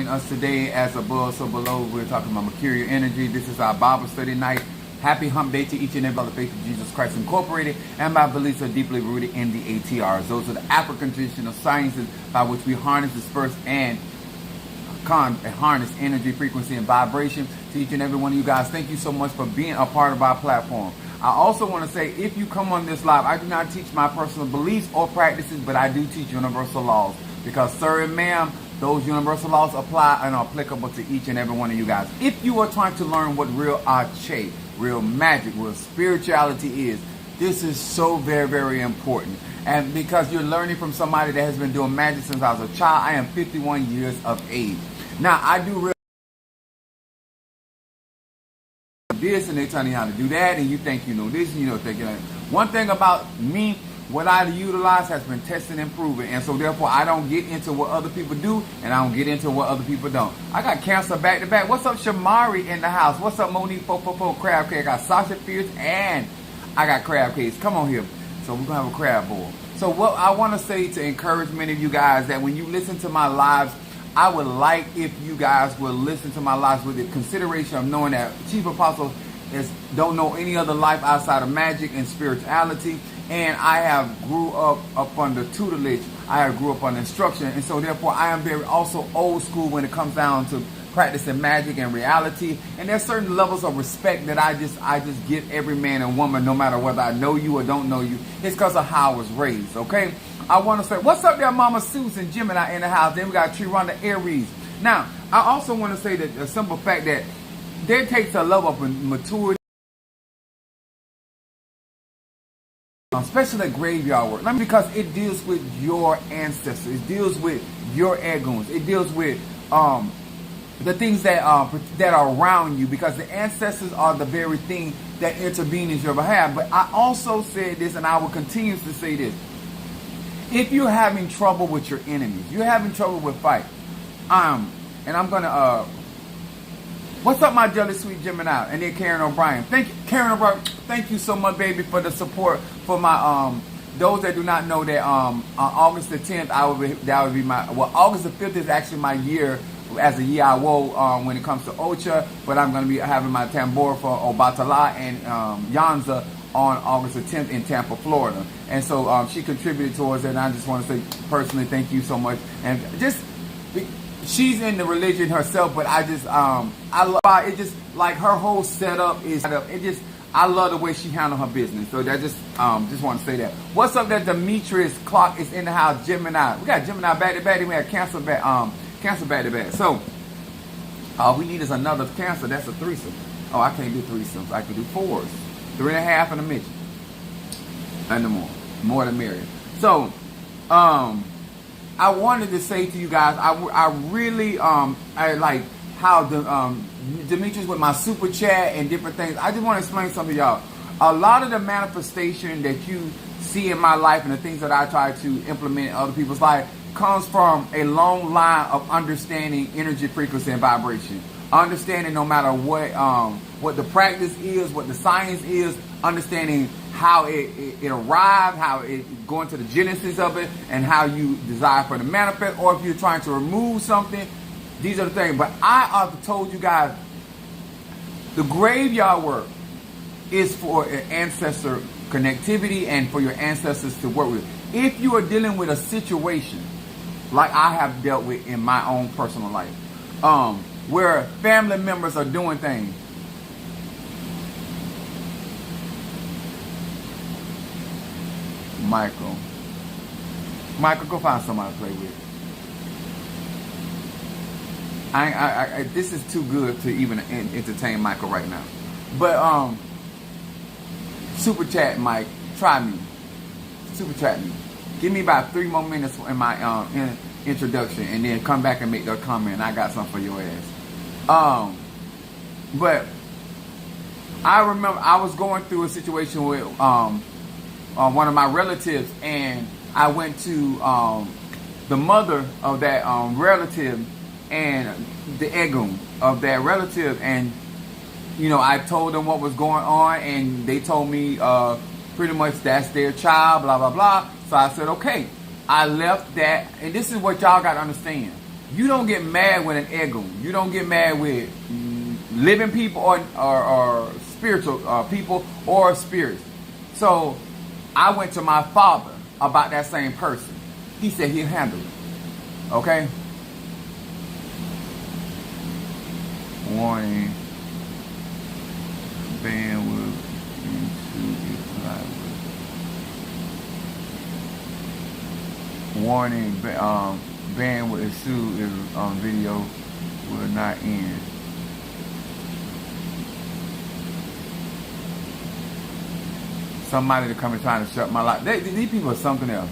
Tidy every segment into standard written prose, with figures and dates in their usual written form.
joining us today. As above, so below, we're talking about Mercurial energy. This is our Bible study night. Happy hump day to each and every other faith of Jesus Christ Incorporated, and my beliefs are deeply rooted in the ATRs. Those are the African traditional sciences by which we harness, disperse, and harness energy, frequency, and vibration. To each and every one of you guys, thank you so much for being a part of our platform. I also want to say, if you come on this live, I do not teach my personal beliefs or practices, but I do teach universal laws. Because, sir and ma'am, those universal laws apply and are applicable to each and every one of you guys. If you are trying to learn what real Ache, real magic, real spirituality is, this is so very, very important. And because you're learning from somebody that has been doing magic since I was a child, I am 51 years of age. Now, I do real this, and they telling you how to do that, and you think you know this, and you know, think you know. One thing about me, what I utilize has been tested and proven, and so therefore I don't get into what other people do, and I don't get into what other people don't. I got Cancer back to back. What's up, Shamari in the house? What's up, Monique 444 Crab Cake? I got Sasha Fierce, and I got Crab Cakes. Come on here. So we're gonna have a crab bowl. So what I want to say to encourage many of you guys that when you listen to my lives, I would like if you guys will listen to my lives with the consideration of knowing that Chief Apostle don't know any other life outside of magic and spirituality. And I have grew up under tutelage. I have grew up under instruction. And so therefore I am very also old school when it comes down to practicing magic and reality. And there's certain levels of respect that I just give every man and woman, no matter whether I know you or don't know you. It's because of how I was raised, okay? I want to say, what's up there, Mama Susan Gemini in the house? Then we got Triranda Aries. Now, I also want to say that the simple fact that there takes a level of maturity, especially graveyard work, because it deals with your ancestors, it deals with your egoons, it deals with the things that are around you, because the ancestors are the very thing that intervene in your behalf. But I also said this, and I will continue to say this: if you're having trouble with your enemies, you're having trouble with fight, and I'm gonna what's up, my jelly sweet Gemini? And then Karen O'Brien. Thank you, Karen O'Brien. Thank you so much, baby, for the support for my those that do not know that on August the 10th that would be my August the 5th is actually my year as a Yawo when it comes to Ocha, but I'm going to be having my tambor for Obatala and Yanza on August the 10th in Tampa, Florida. And so she contributed towards it, and I just want to say personally thank you so much. And just she's in the religion herself, but I love it. Just like her whole setup is I love the way she handled her business. So that just want to say that. What's up there, Demetrius Clark is in the house. Gemini, we got Gemini back to back. We have Cancer back to back. So all we need is another Cancer. That's a threesome. Oh, I can't do threesomes. I can do fours, 3.5 and a midget, and no more the merrier. So I wanted to say to you guys, I really I like how the Demetrius with my super chat and different things. I just want to explain something to y'all. A lot of the manifestation that you see in my life and the things that I try to implement in other people's life comes from a long line of understanding energy, frequency, and vibration. Understanding no matter what the practice is, what the science is, understanding how it arrived, how it going to the genesis of it, and how you desire for it to manifest, or if you're trying to remove something. These are the things. But I have told you guys, the graveyard work is for an ancestor connectivity and for your ancestors to work with. If you are dealing with a situation like I have dealt with in my own personal life, where family members are doing things, Michael, go find somebody to play with. This is too good to even entertain Michael right now. But super chat, Mike, try me. Super chat me. Give me about 3 more minutes in my introduction, and then come back and make that comment. I got something for your ass. But I remember I was going through a situation with one of my relatives, and I went to the mother of that relative and the egoon of that relative, and you know, I told them what was going on, and they told me pretty much that's their child, blah blah blah. So I said, okay. I left that, and this is what y'all got to understand. You don't get mad with an ego. You don't get mad with living people or spiritual people or spirits. So I went to my father about that same person. He said he'll handle it. Okay? Warning. Bandwidth into warning. Bandwidth issue if video will not end. Somebody to come and trying to shut my life. These people are something else.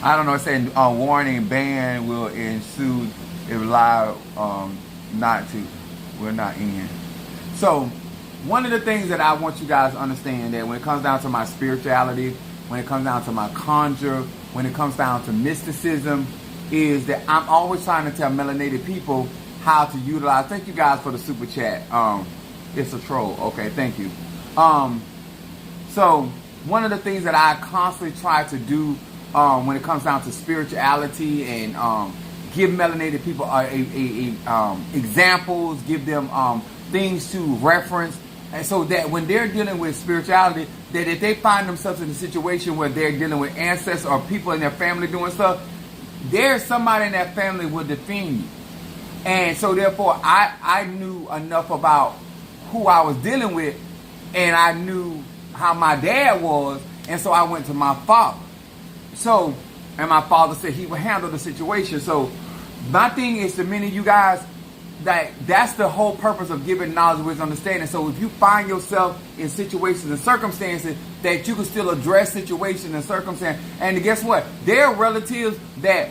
I don't know. It's saying warning ban will ensue if live will not end. So one of the things that I want you guys to understand that when it comes down to my spirituality, when it comes down to my conjure, when it comes down to mysticism, is that I'm always trying to tell melanated people how to utilize. Thank you guys for the super chat. It's a troll. Okay, thank you. So one of the things that I constantly try to do when it comes down to spirituality and give melanated people examples, give them things to reference, and so that when they're dealing with spirituality, that if they find themselves in a situation where they're dealing with ancestors or people in their family doing stuff, there's somebody in that family will defend you. And so therefore I knew enough about who I was dealing with, and I knew how my dad was, and so I went to my father. So, and my father said he would handle the situation. So my thing is to many of you guys, that's the whole purpose of giving knowledge, wisdom, understanding. So if you find yourself in situations and circumstances that you can still address situations and circumstances, and guess what? There are relatives that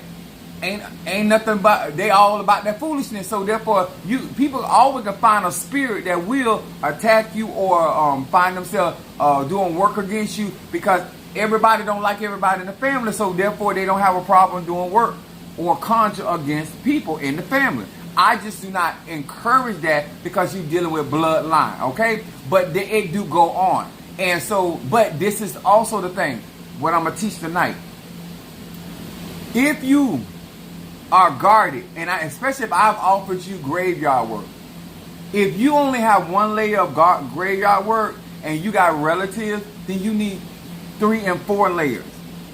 ain't nothing but, they all about that foolishness. So therefore, people always can find a spirit that will attack you or find themselves doing work against you, because everybody don't like everybody in the family. So therefore, they don't have a problem doing work or conjure against people in the family. I just do not encourage that because you're dealing with bloodline, okay? But it do go on. And so, but this is also the thing, what I'm going to teach tonight. If you are guarded, and especially if I've offered you graveyard work, if you only have one layer of graveyard work and you got relatives, then you need 3 and 4 layers.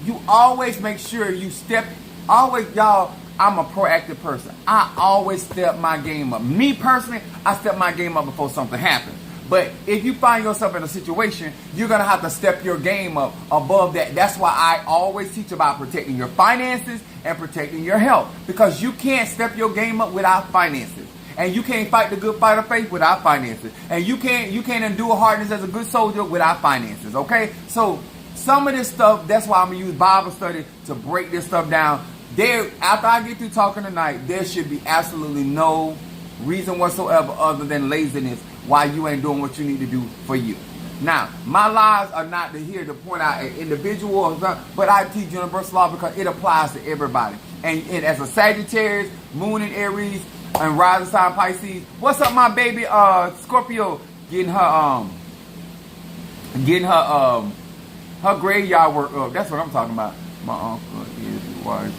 You always make sure you y'all, I'm a proactive person. I always step my game up. Me personally, I step my game up before something happens. But if you find yourself in a situation, you're going to have to step your game up above that. That's why I always teach about protecting your finances and protecting your health. Because you can't step your game up without finances. And you can't fight the good fight of faith without finances. And you can't endure hardness as a good soldier without finances. Okay? So some of this stuff, that's why I'm going to use Bible study to break this stuff down. After I get through talking tonight, there should be absolutely no reason whatsoever other than laziness why you ain't doing what you need to do for you. Now, my lies are not here to point out an individual, but I teach universal law because it applies to everybody. And as a Sagittarius, Moon in Aries, and rising sign Pisces, what's up, my baby Scorpio, getting her graveyard work up. That's what I'm talking about. My uncle is wise.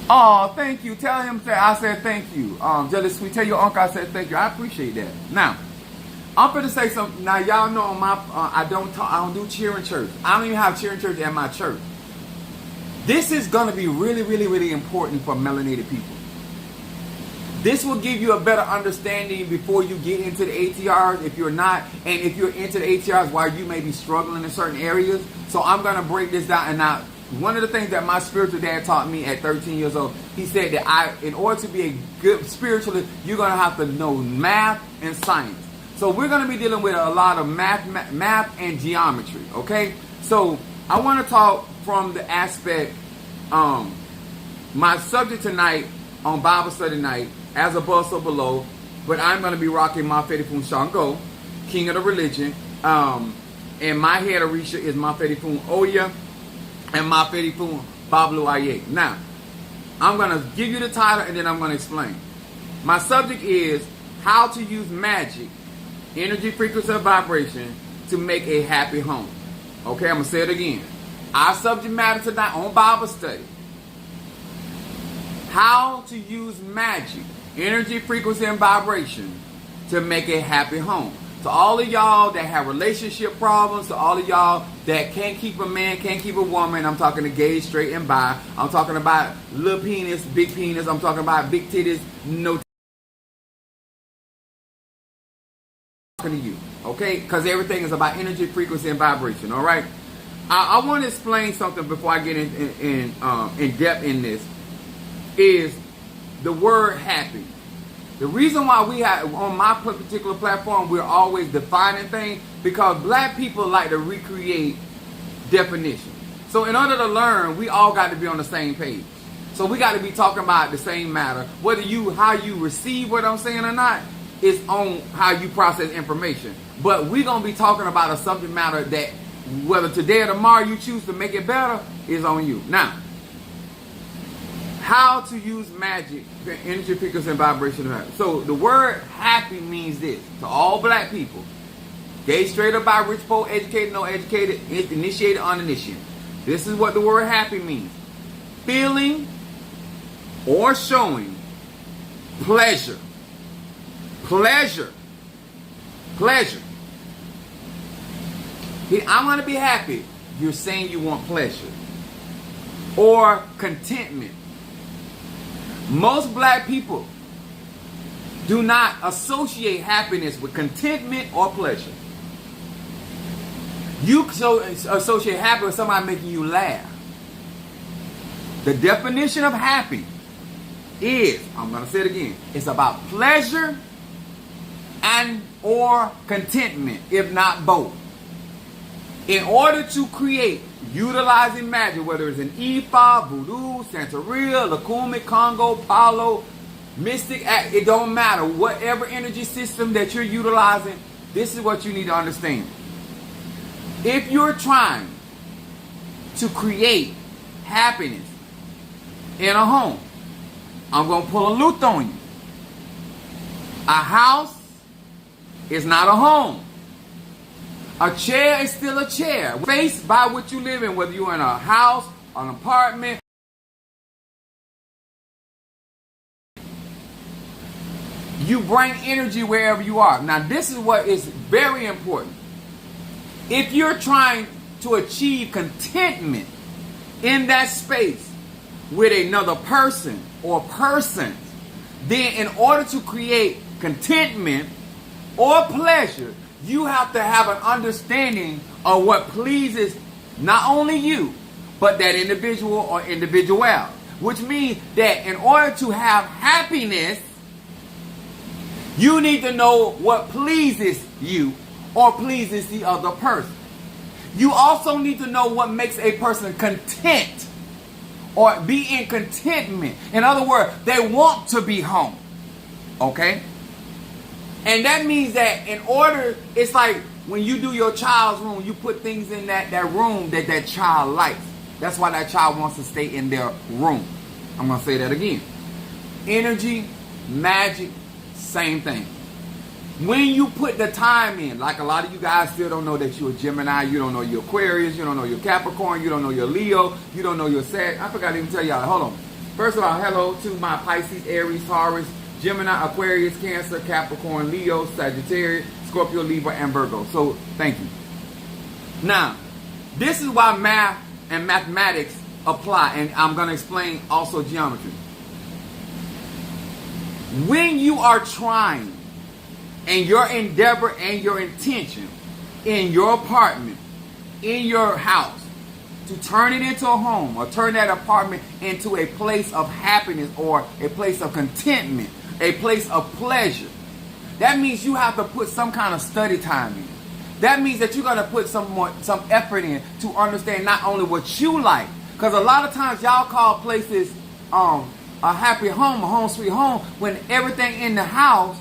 Oh, thank you. Tell him that I said thank you. Jealous Sweet, tell your uncle I said thank you. I appreciate that. Now, I'm going to say something. Now, y'all know on my I don't do cheering church. I don't even have cheering church at my church. This is going to be really, really, really important for melanated people. This will give you a better understanding before you get into the ATRs, if you're not, and if you're into the ATRs, why you may be struggling in certain areas. So I'm going to break this down. And now, one of the things that my spiritual dad taught me at 13 years old, he said that in order to be a good spiritualist, you're going to have to know math and science. So we're going to be dealing with a lot of math and geometry, okay? So I want to talk from the aspect, my subject tonight on Bible study night, as above so below, but I'm going to be rocking my Fedifun Shango, king of the religion, and my head Orisha is my Fedifun Oya, and my Fedifun Bablu Aye. Now, I'm going to give you the title and then I'm going to explain. My subject is how to use magic, energy, frequency, and vibration to make a happy home. Okay, I'm going to say it again. Our subject matter tonight on Bible study. How to use magic, energy, frequency, and vibration to make a happy home. To all of y'all that have relationship problems, to all of y'all that can't keep a man, can't keep a woman, I'm talking to gay, straight, and bi. I'm talking about little penis, big penis. I'm talking about big titties, no titties. I'm talking to you, okay? Because everything is about energy, frequency, and vibration, all right? I want to explain something before I get in depth in this. Is the word happy. The reason why we have, on my particular platform, we're always defining things, because black people like to recreate definitions. So in order to learn, we all got to be on the same page. So we got to be talking about the same matter. Whether how you receive what I'm saying or not, is on how you process information. But we're going to be talking about a subject matter that, whether today or tomorrow you choose to make it better, is on you. Now, how to use magic, energy, frequency, and vibration. So the word happy means this to all black people: gay, straight, or bi, rich, poor, educated, no educated, initiated, uninitiated. This is what the word happy means: feeling or showing pleasure. Pleasure. Pleasure. I want to be happy. You're saying you want pleasure. Or contentment. Most black people do not associate happiness with contentment or pleasure. You associate happy with somebody making you laugh. The definition of happy is, I'm going to say it again, it's about pleasure and or contentment, if not both. In order to create, utilizing magic, whether it's an Ifa, Voodoo, Santeria, Lakumi, Congo, Palo, Mystic, it don't matter. Whatever energy system that you're utilizing, this is what you need to understand. If you're trying to create happiness in a home, I'm going to pull a Luth on you. A house is not a home. A chair is still a chair. Faced by what you live in, whether you're in a house, an apartment. You bring energy wherever you are. Now, this is what is very important. If you're trying to achieve contentment in that space with another person or persons, then in order to create contentment or pleasure, you have to have an understanding of what pleases not only you, but that individual or individual. Which means that in order to have happiness, you need to know what pleases you or pleases the other person. You also need to know what makes a person content or be in contentment. In other words, they want to be home. Okay? And that means that in order, it's like when you do your child's room, you put things in that room that child likes. That's why that child wants to stay in their room. I'm going to say that again. Energy, magic, same thing. When you put the time in, like a lot of you guys still don't know that you're a Gemini, you don't know your Aquarius, you don't know your Capricorn, you don't know your Leo, you don't know your Sag. I forgot to even tell y'all. Hold on. First of all, hello to my Pisces, Aries, Taurus, Gemini, Aquarius, Cancer, Capricorn, Leo, Sagittarius, Scorpio, Libra, and Virgo. So, thank you. Now, this is why math and mathematics apply, and I'm going to explain also geometry. When you are trying, and your endeavor and your intention in your apartment, in your house, to turn it into a home or turn that apartment into a place of happiness or a place of contentment, a place of pleasure, that means you have to put some kind of study time in. That means that you're going to put some effort in to understand not only what you like, because a lot of times y'all call places a happy home, a home sweet home, when everything in the house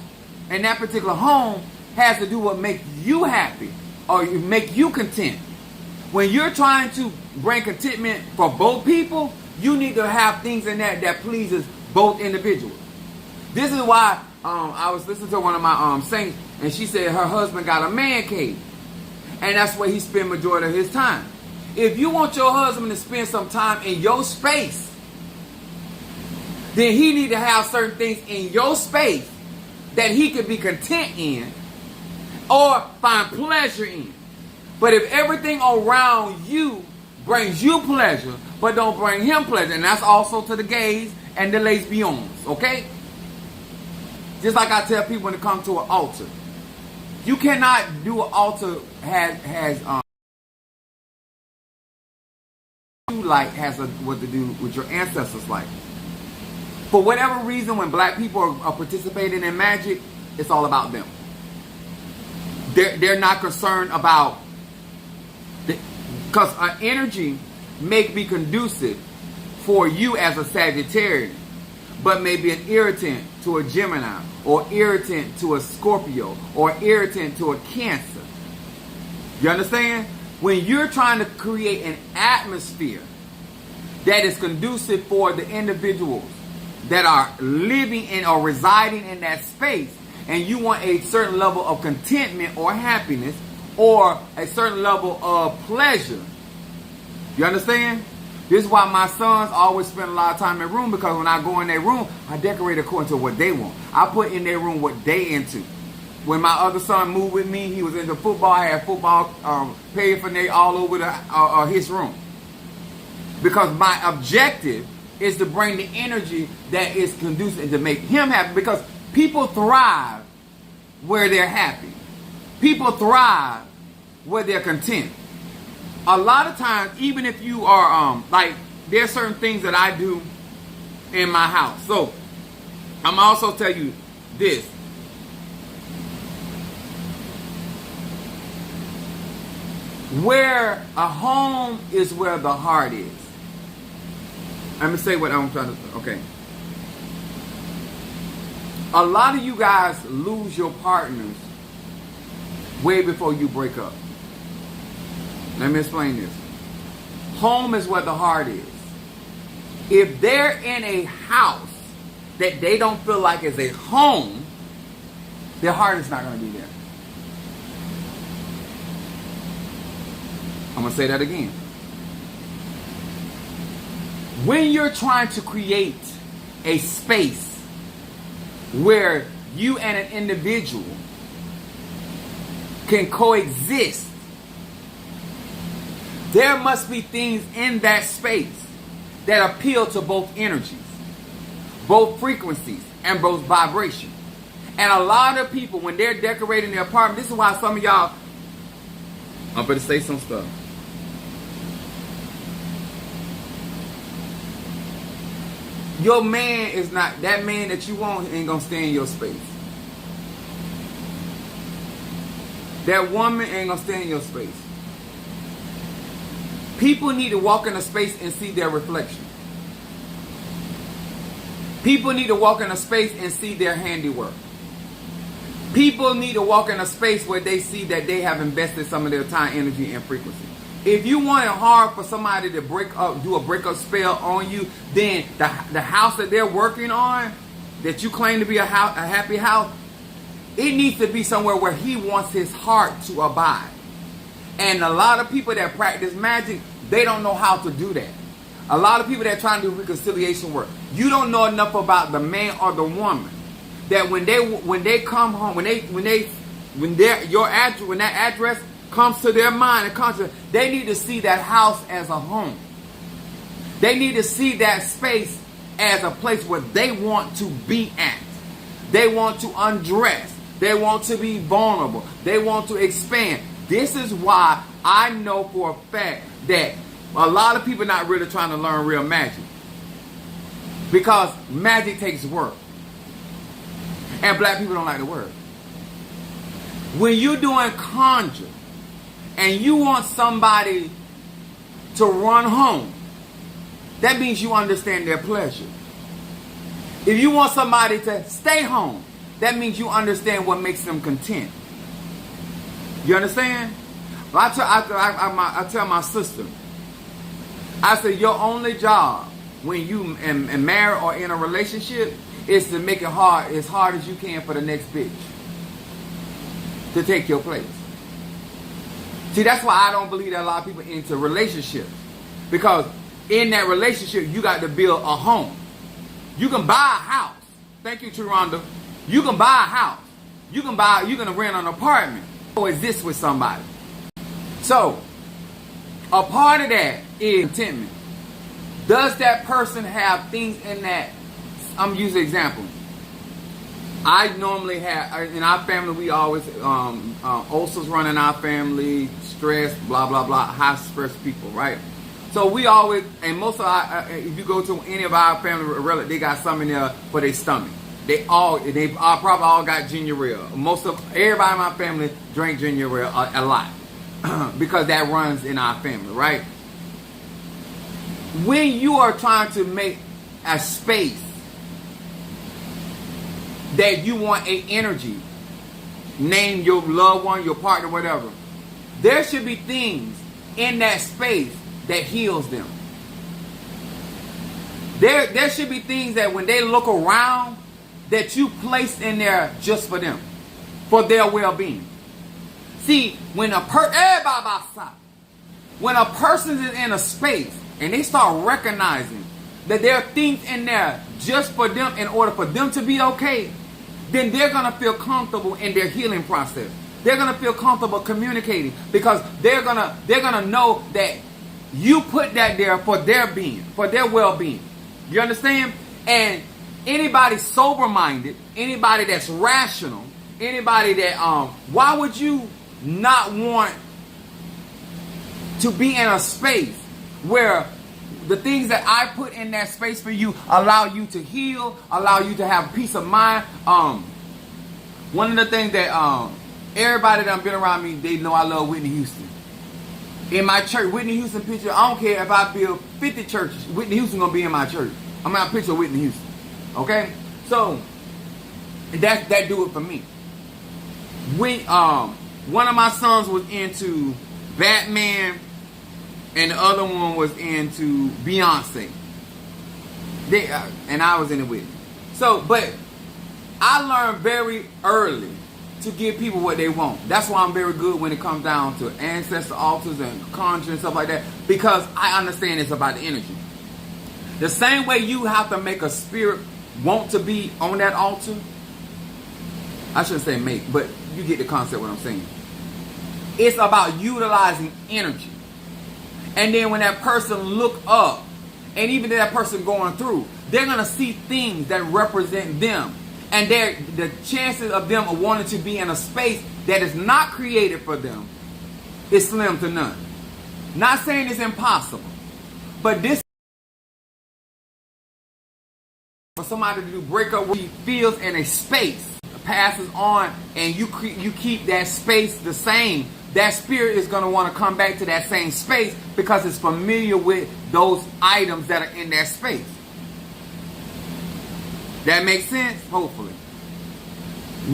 and that particular home has to do with make you happy or make you content. When you're trying to bring contentment for both people, you need to have things in that pleases both individuals. This is why I was listening to one of my saints, and she said her husband got a man cave, and that's where he spent majority of his time. If you want your husband to spend some time in your space, then he need to have certain things in your space that he could be content in or find pleasure in. But if everything around you brings you pleasure, but don't bring him pleasure, and that's also to the gays and the lesbians, okay? Just like I tell people when it comes to an altar. You cannot do an altar has what to do with your ancestors like. For whatever reason, when black people are participating in magic, it's all about them. They're not concerned about, because our energy may be conducive for you as a Sagittarius, but may be an irritant to a Gemini, or irritant to a Scorpio, or irritant to a Cancer. You understand? When you're trying to create an atmosphere that is conducive for the individuals that are living in or residing in that space, and you want a certain level of contentment or happiness or a certain level of pleasure, you understand? This is why my sons always spend a lot of time in their room, because when I go in their room, I decorate according to what they want. I put in their room what they into. When my other son moved with me, he was into football. I had football paraphernalia all over his room. Because my objective is to bring the energy that is conducive to make him happy. Because people thrive where they're happy. People thrive where they're content. A lot of times, even if you are, like, there's certain things that I do in my house. So, I'm also tell you this. Where a home is where the heart is. Let me say what I'm trying to say. Okay. A lot of you guys lose your partners way before you break up. Let me explain this. Home is where the heart is. If they're in a house that they don't feel like is a home, their heart is not going to be there. I'm going to say that again. When you're trying to create a space where you and an individual can coexist, there must be things in that space that appeal to both energies, both frequencies, and both vibration. And a lot of people, when they're decorating their apartment, this is why some of y'all, I'm going to say some stuff. Your man is not, that man that you want ain't going to stay in your space. That woman ain't going to stay in your space. People need to walk in a space and see their reflection. People need to walk in a space and see their handiwork. People need to walk in a space where they see that they have invested some of their time, energy, and frequency. If you want it hard for somebody to break up, do a breakup spell on you, then the house that they're working on, that you claim to be a happy house, it needs to be somewhere where he wants his heart to abide. And a lot of people that practice magic, they don't know how to do that. A lot of people that are trying to do reconciliation work, you don't know enough about the man or the woman that when they come home, when that address comes to their mind and conscience, they need to see that house as a home. They need to see that space as a place where they want to be at. They want to undress. They want to be vulnerable. They want to expand. This is why I know for a fact that a lot of people are not really trying to learn real magic. Because magic takes work. And black people don't like the word. When you're doing conjure and you want somebody to run home, that means you understand their pleasure. If you want somebody to stay home, that means you understand what makes them content. You understand? I tell my sister, I say your only job when you and married or in a relationship is to make it hard as you can for the next bitch to take your place. See, that's why I don't believe that a lot of people into relationships. Because in that relationship, you got to build a home. You can buy a house. Thank you, Tronda. You can buy a house. You can rent an apartment. Or exist with somebody. So, a part of that is contentment. Does that person have things in that? I'm using an example. I normally have, in our family, we always, ulcers run in our family, stress, blah, blah, blah, high stress people, right? So we always, and most of our, if you go to any of our family relatives, they got something in there for their stomach. They probably all got ginger ale. Everybody in my family drink ginger ale a lot. Because that runs in our family, right? When you are trying to make a space that you want a energy, name your loved one, your partner, whatever, there should be things in that space that heals them. There should be things that when they look around, that you placed in there just for them, for their well-being. See, when a person is in a space and they start recognizing that there are things in there just for them in order for them to be okay, then they're going to feel comfortable in their healing process. They're going to feel comfortable communicating because they're going to know that you put that there for their being, for their well-being. You understand? And anybody sober-minded, anybody that's rational, anybody that why would you not want to be in a space where the things that I put in that space for you allow you to heal, allow you to have peace of mind? One of the things that everybody that been around me, they know I love Whitney Houston. In my church, Whitney Houston picture, I don't care if I build 50 churches, Whitney Houston gonna be in my church. I'm gonna picture Whitney Houston. Okay? So that do it for me. When one of my sons was into Batman and the other one was into Beyonce. And I was in it with them. So, but I learned very early to give people what they want. That's why I'm very good when it comes down to ancestor altars and conjuring and stuff like that, because I understand it's about the energy. The same way you have to make a spirit want to be on that altar. I shouldn't say make, but you get the concept what I'm saying. It's about utilizing energy. And then when that person look up, and even that person going through, they're going to see things that represent them. And the chances of them wanting to be in a space that is not created for them is slim to none. Not saying it's impossible, but this for somebody to do breakup where he feels in a space, passes on, and you keep that space the same. That spirit is going to want to come back to that same space because it's familiar with those items that are in that space. That makes sense? Hopefully.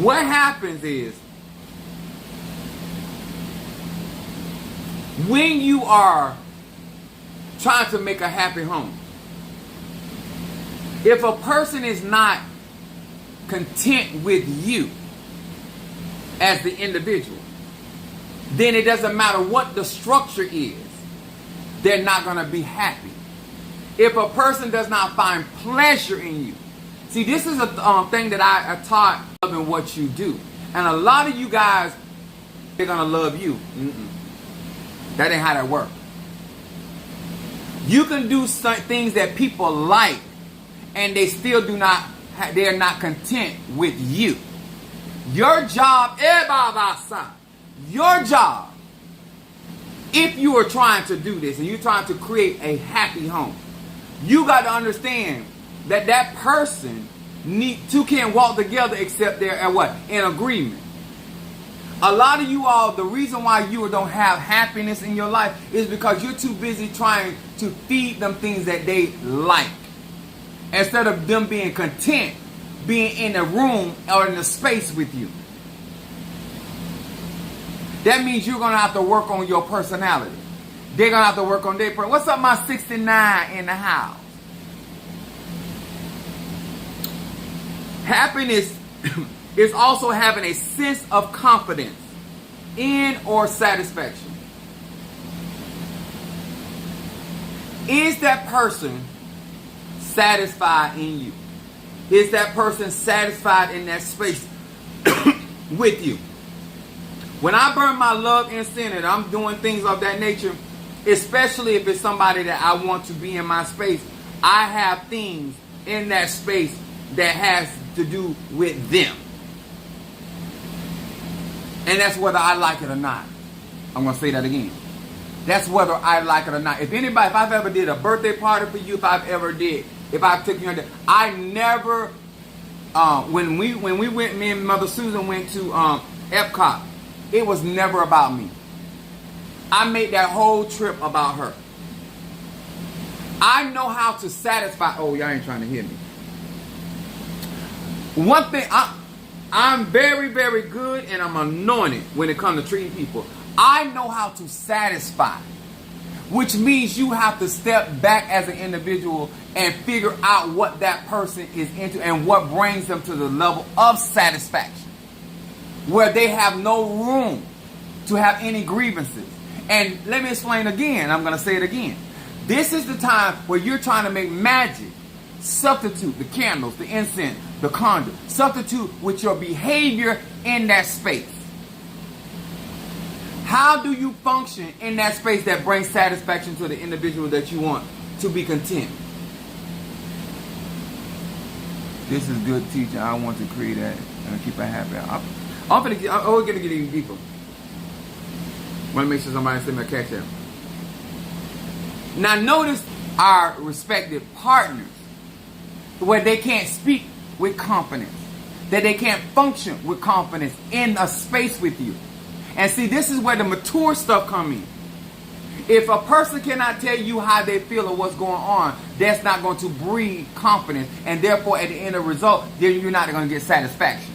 What happens is, when you are trying to make a happy home, if a person is not content with you as the individual, then it doesn't matter what the structure is, they're not going to be happy. If a person does not find pleasure in you, see, this is a thing that I taught in what you do. And a lot of you guys, they're going to love you. That ain't how that works. You can do some things that people like, and they still they're not content with you. Your job, if you are trying to do this and you're trying to create a happy home, you got to understand that person two can't walk together except they're at what? In agreement. A lot of you all, the reason why you don't have happiness in your life is because you're too busy trying to feed them things that they like, instead of them being content being in a room or in a space with you. That means you're going to have to work on your personality. They're going to have to work on their personality. What's up, my 69 in the house? Happiness is also having a sense of confidence in or satisfaction. Is that person satisfied in you? Is that person satisfied in that space with you? When I burn my love incense and I'm doing things of that nature, especially if it's somebody that I want to be in my space, I have things in that space that has to do with them. And that's whether I like it or not. I'm going to say that again. That's whether I like it or not. If I've ever did a birthday party for you, if I took you on that, I never, when we went, me and Mother Susan went to Epcot, it was never about me. I made that whole trip about her. I know how to satisfy. Oh, y'all ain't trying to hear me. One thing, I'm very, very good and I'm anointed when it comes to treating people. I know how to satisfy, which means you have to step back as an individual and figure out what that person is into and what brings them to the level of satisfaction, where they have no room to have any grievances. And let me explain again. I'm going to say it again. This is the time where you're trying to make magic. Substitute the candles, the incense, the conjure. Substitute with your behavior in that space. How do you function in that space that brings satisfaction to the individual that you want to be content? This is good teaching. I want to create that and keep it happy. I'm going to get even deeper. Want to make sure somebody send me a cash out. Now notice our respective partners, where they can't speak with confidence, that they can't function with confidence in a space with you. And see, this is where the mature stuff come in. If a person cannot tell you how they feel or what's going on, that's not going to breed confidence, and therefore at the end of the result, then you're not going to get satisfaction.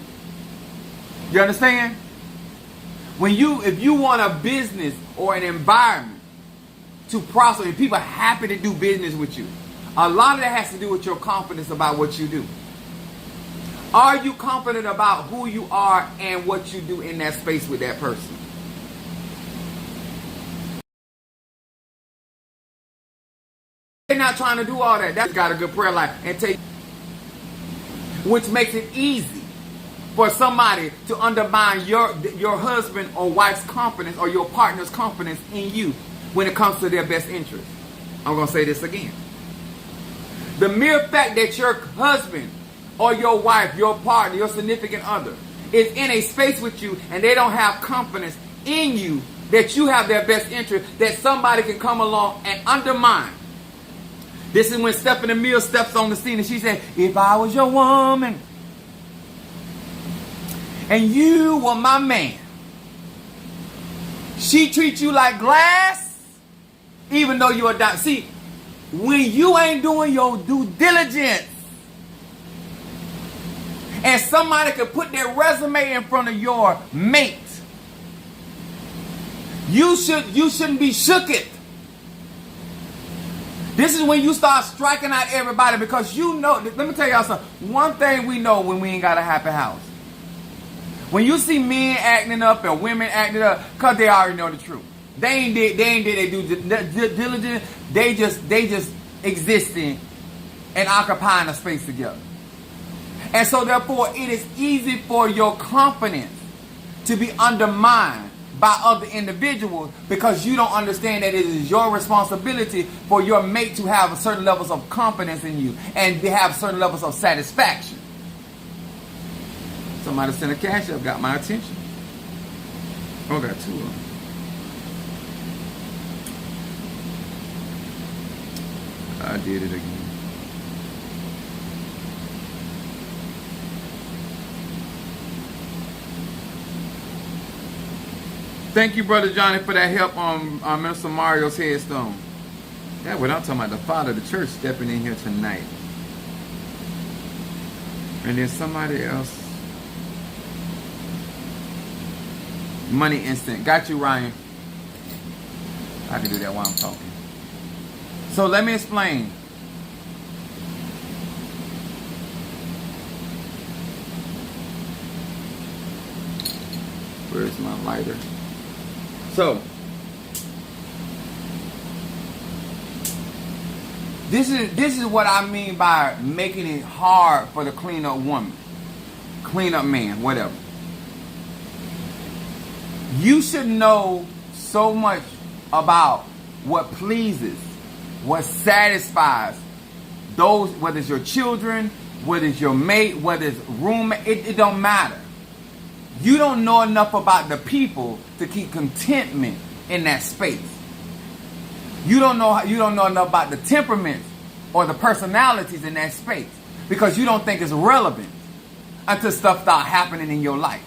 You understand? If you want a business or an environment to prosper, and people are happy to do business with you, a lot of that has to do with your confidence about what you do. Are you confident about who you are and what you do in that space with that person? They're not trying to do all that. That's got a good prayer life and take, which makes it easy for somebody to undermine your husband or wife's confidence or your partner's confidence in you when it comes to their best interest. I'm going to say this again. The mere fact that your husband or your wife, your partner, your significant other is in a space with you and they don't have confidence in you that you have their best interest, that somebody can come along and undermine. This is when Stephanie Mills steps on the scene and she said, if I was your woman and you were my man, she treats you like glass, even though you're a diamond. See, when you ain't doing your due diligence, and somebody could put their resume in front of your mate, you shouldn't be shook it. This is when you start striking out everybody, because you know, let me tell y'all something. One thing we know when we ain't got a happy house. When you see men acting up and women acting up, because they already know the truth. They ain't did they do diligence. They just existing and occupying a space together. And so therefore it is easy for your confidence to be undermined by other individuals, because you don't understand that it is your responsibility for your mate to have certain levels of confidence in you and to have certain levels of satisfaction. Somebody sent a cash up, got my attention. Oh, got two of them. I did it again. Thank you, Brother Johnny, for that help on Mr. Mario's headstone. That's what I'm talking about. The father of the church stepping in here tonight. And then somebody else. Money instant. Got you, Ryan. I can do that while I'm talking. So let me explain. Where's my lighter? So, This is what I mean by making it hard for the cleanup woman, cleanup man, whatever. You should know so much about what pleases, what satisfies those, whether it's your children, whether it's your mate, whether it's roommate, it don't matter. You don't know enough about the people to keep contentment in that space. You don't know enough about the temperaments or the personalities in that space because you don't think it's relevant until stuff starts happening in your life.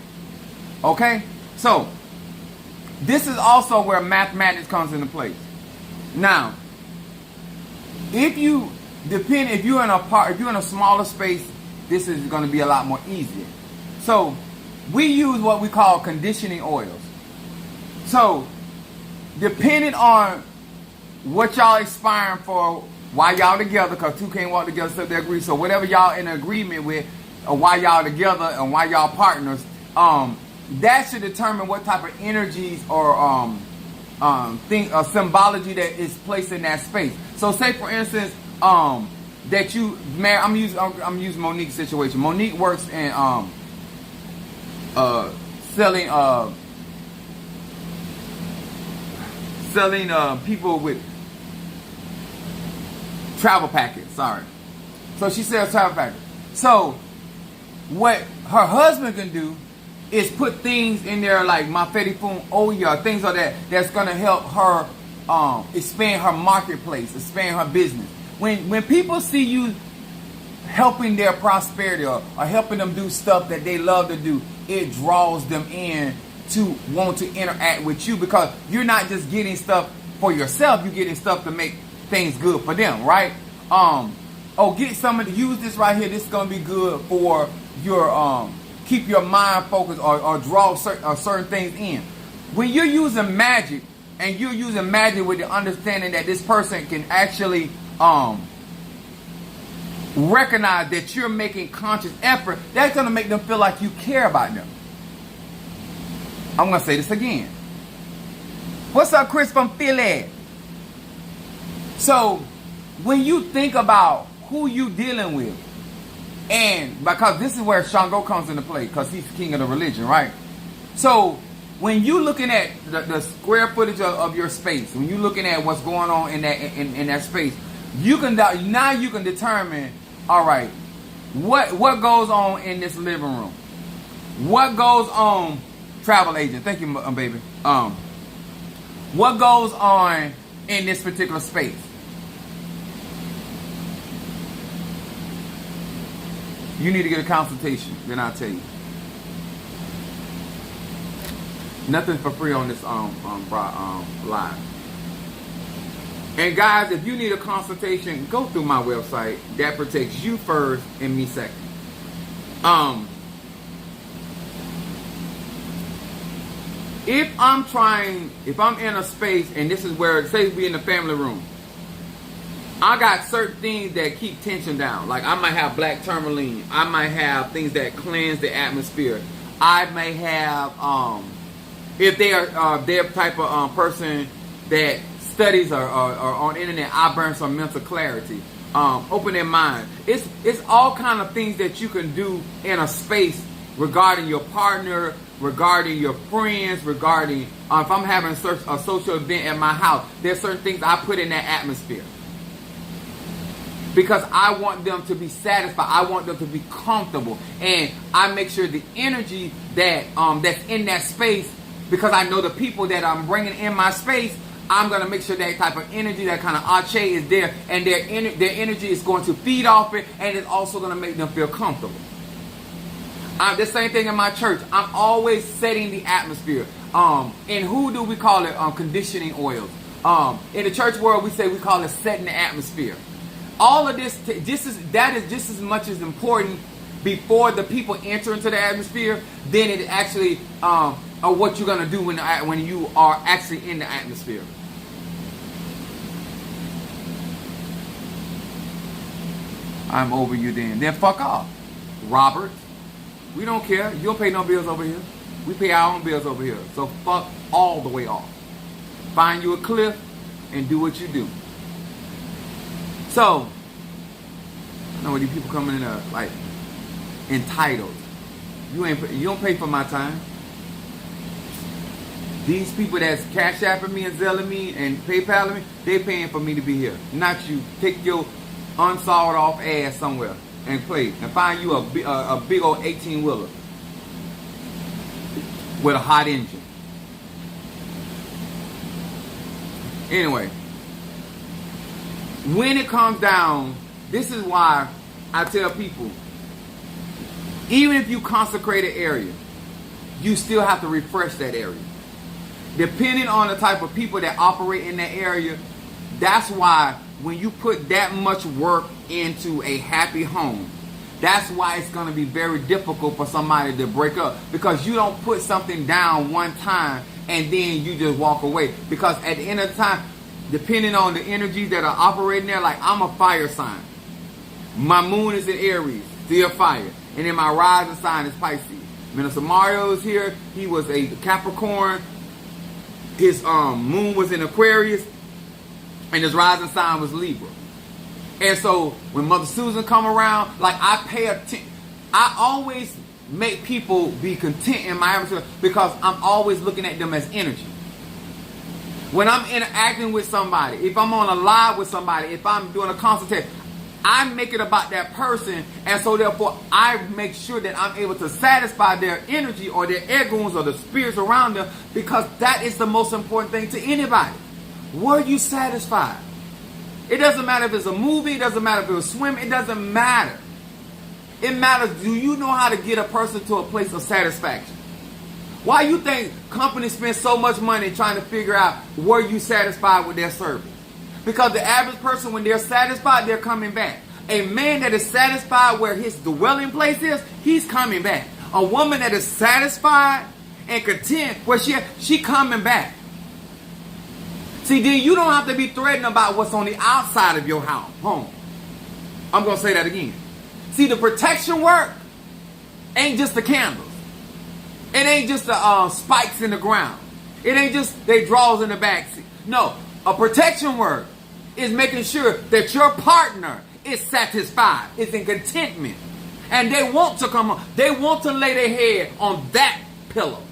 Okay? So, this is also where mathematics comes into place. Now, if you're in a smaller space, this is going to be a lot more easier. So, we use what we call conditioning oils. So, depending on what y'all aspiring for while y'all together, because two can't walk together except they agree. So whatever y'all in agreement with, or why y'all together and why y'all partners, that should determine what type of energies or symbology that is placed in that space. So say for instance, that you, man, I'm using Monique's situation. Monique works in selling people with travel packets. Sorry. So she sells travel packets. So what her husband can do is put things in there like Mafedi-Fun Oya, things like that, that's gonna help her expand her marketplace, expand her business. When people see you helping their prosperity or helping them do stuff that they love to do, it draws them in to want to interact with you because you're not just getting stuff for yourself, you're getting stuff to make things good for them, right? Get somebody to use this right here. This is gonna be good for your keep your mind focused or draw certain things in. When you're using magic and you're using magic with the understanding that this person can actually recognize that you're making conscious effort, that's gonna make them feel like you care about them. I'm gonna say this again. What's up, Chris from Philly? So, when you think about who you dealing with, and because this is where Shango comes into play, because he's king of the religion, right? So, when you looking at the square footage of your space, when you looking at what's going on in that space, you can determine, all right, what goes on in this living room, what goes on. Travel agent, thank you, baby. What goes on in this particular space? You need to get a consultation, then I'll tell you. Nothing for free on this live. And guys, if you need a consultation, go through my website. That protects you first and me second. If I'm in a space, and this is where, say we in the family room, I got certain things that keep tension down. Like I might have black tourmaline. I might have things that cleanse the atmosphere. I may have, if they are their type of person that studies or on the internet, I burn some mental clarity. Open their mind. It's all kind of things that you can do in a space regarding your partner, regarding your friends, regarding if I'm having a social event at my house, there's certain things I put in that atmosphere because I want them to be satisfied. I want them to be comfortable, and I make sure the energy that that's in that space, because I know the people that I'm bringing in my space, I'm gonna make sure that type of energy, that kind of ache is there, and their energy is going to feed off it, and it's also gonna make them feel comfortable. The same thing in my church. I'm always setting the atmosphere. And who do we call it? Conditioning oils. In the church world, we call it setting the atmosphere. All of this, that is just as much as important before the people enter into the atmosphere than it actually what you're gonna do when you are actually in the atmosphere. I'm over you then. Then fuck off, Robert. We don't care. You don't pay no bills over here. We pay our own bills over here. So fuck all the way off. Find you a cliff and do what you do. So, I know these people coming in like entitled. You don't pay for my time. These people that's Cash Apping me and Zelling me and PayPaling me, they paying for me to be here. Not you. Take your unsawed off ass somewhere and play and find you a big old 18-wheeler with a hot engine. Anyway, when it comes down, this is why I tell people, even if you consecrate an area, you still have to refresh that area. Depending on the type of people that operate in that area, that's why when you put that much work into a happy home, that's why it's going to be very difficult for somebody to break up. Because you don't put something down one time and then you just walk away. Because at the end of the time, depending on the energies that are operating there, like I'm a fire sign. My moon is in Aries, still fire. And then my rising sign is Pisces. Minister Mario is here. He was a Capricorn. His moon was in Aquarius. And his rising sign was Libra. And so when Mother Susan come around, like I pay attention. I always make people be content in my atmosphere because I'm always looking at them as energy. When I'm interacting with somebody, if I'm on a live with somebody, if I'm doing a consultation, I make it about that person, and so therefore I make sure that I'm able to satisfy their energy or their egos or the spirits around them, because that is the most important thing to anybody. Were you satisfied? It doesn't matter if it's a movie, it doesn't matter if it's a swim, it doesn't matter. It matters, do you know how to get a person to a place of satisfaction? Why you think companies spend so much money trying to figure out were you satisfied with their service? Because the average person, when they're satisfied, they're coming back. A man that is satisfied where his dwelling place is, he's coming back. A woman that is satisfied and content where she coming back. See, then you don't have to be threatened about what's on the outside of your home. I'm going to say that again. See, the protection work ain't just the candles. It ain't just the spikes in the ground. It ain't just they draws in the backseat. No, a protection work is making sure that your partner is satisfied, is in contentment. And they want to come home. They want to lay their head on that pillow.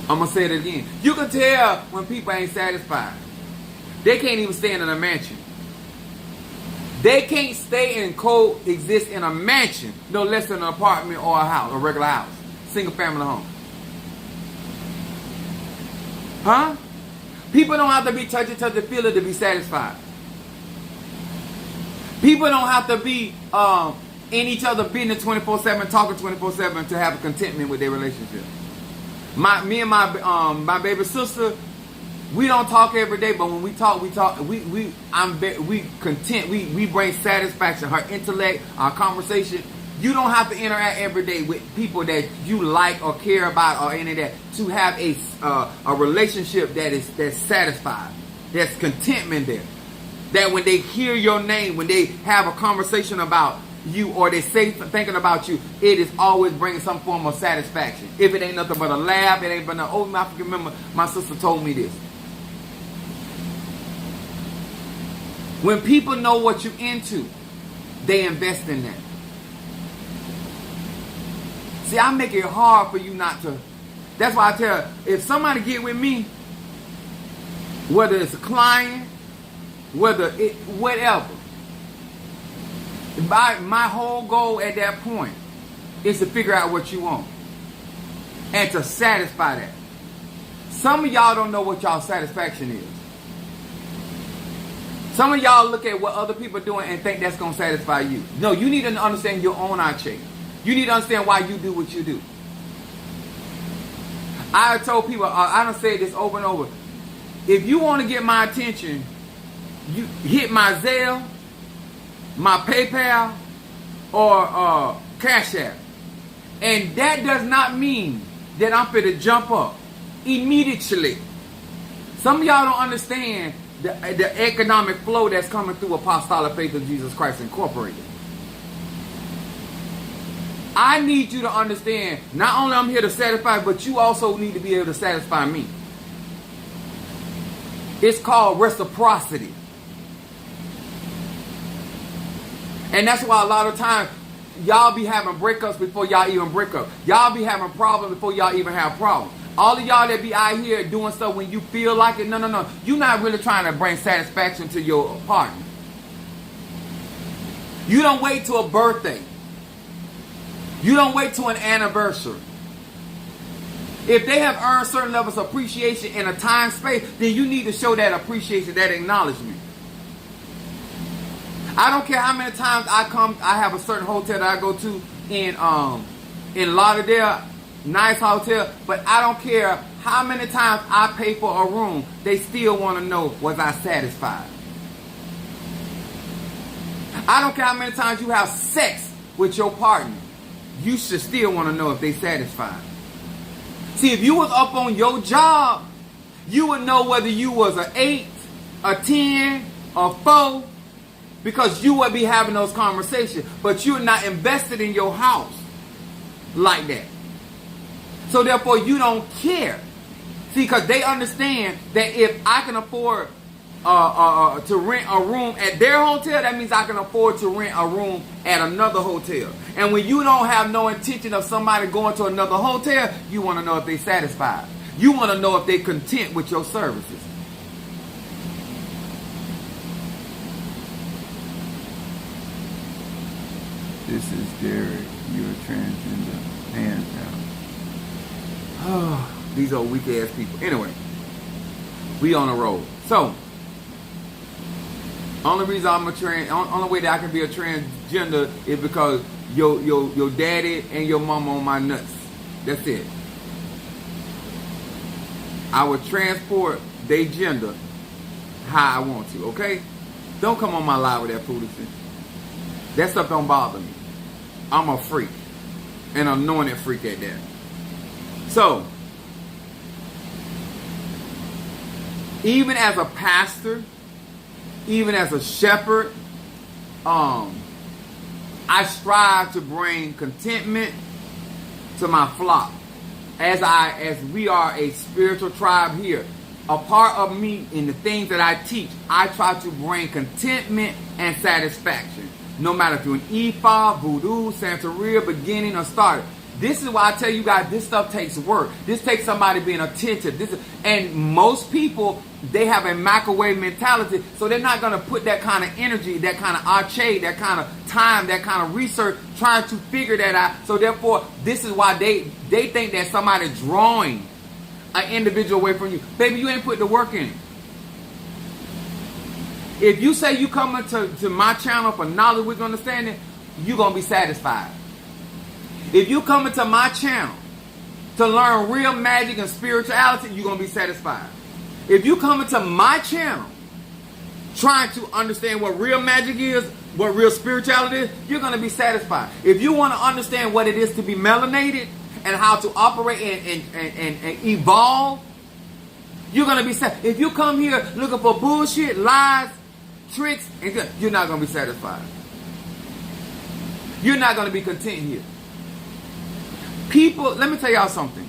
I'm going to say it again. You can tell when people ain't satisfied. They can't even stay in a mansion. They can't stay and coexist in a mansion, no less than an apartment or a house, a regular house, single family home. Huh? People don't have to be touchy feely to be satisfied. People don't have to be in each other's business 24/7, talking 24/7 to have a contentment with their relationship. Me and my baby sister, we don't talk every day, but when we talk. We content. We bring satisfaction. Her intellect, our conversation. You don't have to interact every day with people that you like or care about or any of that to have a relationship that's satisfied. There's contentment there. That when they hear your name, when they have a conversation about you or they say thinking about you, it is always bringing some form of satisfaction. If it ain't nothing but a laugh, it ain't but no. Oh, I can remember my sister told me this. When people know what you're into, they invest in that. See, I make it hard for you not to. That's why I tell, if somebody get with me, whether it's a client, whatever, my whole goal at that point is to figure out what you want and to satisfy that. Some of y'all don't know what y'all satisfaction is. Some of y'all look at what other people are doing and think that's going to satisfy you. No, you need to understand your own check. You need to understand why you do what you do. I told people, I done said this over and over. If you want to get my attention, you hit my Zelle, my PayPal, or Cash App. And that does not mean that I'm fit to jump up immediately. Some of y'all don't understand the economic flow that's coming through Apostolic Faith of Jesus Christ Incorporated. I need you to understand, not only I'm here to satisfy, but you also need to be able to satisfy me. It's called reciprocity. And that's why a lot of times y'all be having breakups before y'all even break up. Y'all be having problems before y'all even have problems. All of y'all that be out here doing stuff when you feel like it, no. You're not really trying to bring satisfaction to your partner. You don't wait till a birthday. You don't wait till an anniversary. If they have earned certain levels of appreciation in a time space, then you need to show that appreciation, that acknowledgement. I don't care how many times I have a certain hotel that I go to in Lauderdale, nice hotel, but I don't care how many times I pay for a room, they still want to know, was I satisfied? I don't care how many times you have sex with your partner, you should still want to know if they satisfied. See, if you was up on your job, you would know whether you was an 8, a 10, a 4, because you would be having those conversations, but you're not invested in your house like that. So therefore, you don't care. See, because they understand that if I can afford to rent a room at their hotel, that means I can afford to rent a room at another hotel. And when you don't have no intention of somebody going to another hotel, you want to know if they're satisfied. You want to know if they're content with your services. This is Derek. You're a transgender. Hands down. Oh, these are weak ass people. Anyway, we on the road. So, only reason only way that I can be a transgender is because your daddy and your mama on my nuts. That's it. I will transport their gender how I want to, okay? Don't come on my live with that foolishness. That stuff don't bother me. I'm a freak. An anointed freak at that. So, even as a pastor, even as a shepherd, I strive to bring contentment to my flock. As we are a spiritual tribe here, a part of me in the things that I teach, I try to bring contentment and satisfaction. No matter if you're an Ifa, Voodoo, Santeria, beginning or starter. This is why I tell you guys, this stuff takes work. This takes somebody being attentive. And most people, they have a microwave mentality, so they're not going to put that kind of energy, that kind of arche, that kind of time, that kind of research, trying to figure that out. So therefore, this is why they think that somebody's drawing an individual away from you. Baby, you ain't put the work in. If you say you come to my channel for knowledge with understanding, you're going to be satisfied. If you come into my channel to learn real magic and spirituality, you're going to be satisfied. If you come into my channel trying to understand what real magic is, what real spirituality is, you're going to be satisfied. If you want to understand what it is to be melanated and how to operate and evolve, you're going to be satisfied. If you come here looking for bullshit, lies, tricks, you're not going to be satisfied. You're not going to be content here. People, let me tell y'all something.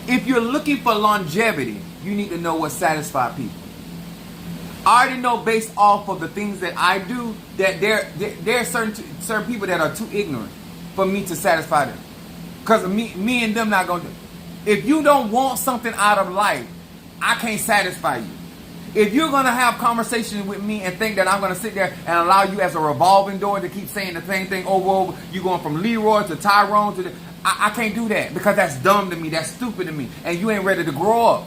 If you're looking for longevity, you need to know what satisfies people. I already know based off of the things that I do that there are certain people that are too ignorant for me to satisfy them. Because me and them not going to do it. If you don't want something out of life, I can't satisfy you. If you're going to have conversations with me and think that I'm going to sit there and allow you as a revolving door to keep saying the same thing over, you're going from Leroy to Tyrone to I can't do that because that's dumb to me, that's stupid to me, and you ain't ready to grow up.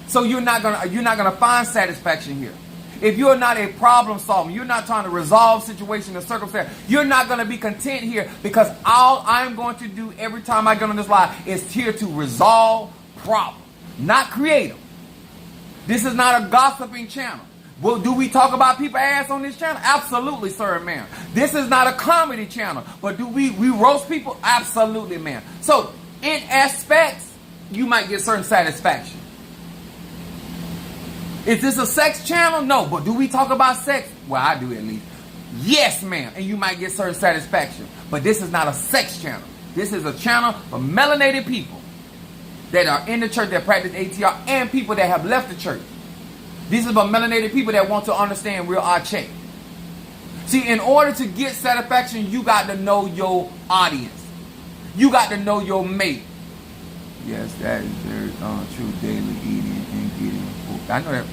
So you're not gonna find satisfaction here. If you're not a problem solver, you're not trying to resolve situation or circumstance, you're not gonna be content here because all I'm going to do every time I get on this live is here to resolve problems, not create them. This is not a gossiping channel. Well, do we talk about people's ass on this channel? Absolutely, sir and ma'am. This is not a comedy channel, but do we roast people? Absolutely, ma'am. So, in aspects, you might get certain satisfaction. Is this a sex channel? No, but do we talk about sex? Well, I do at least. Yes, ma'am, and you might get certain satisfaction. But this is not a sex channel. This is a channel for melanated people that are in the church that practice ATR and people that have left the church. These are about melanated people that want to understand real arche. See, in order to get satisfaction, you got to know your audience. You got to know your mate. Yes, that is very true. Daily eating and getting food. I know that.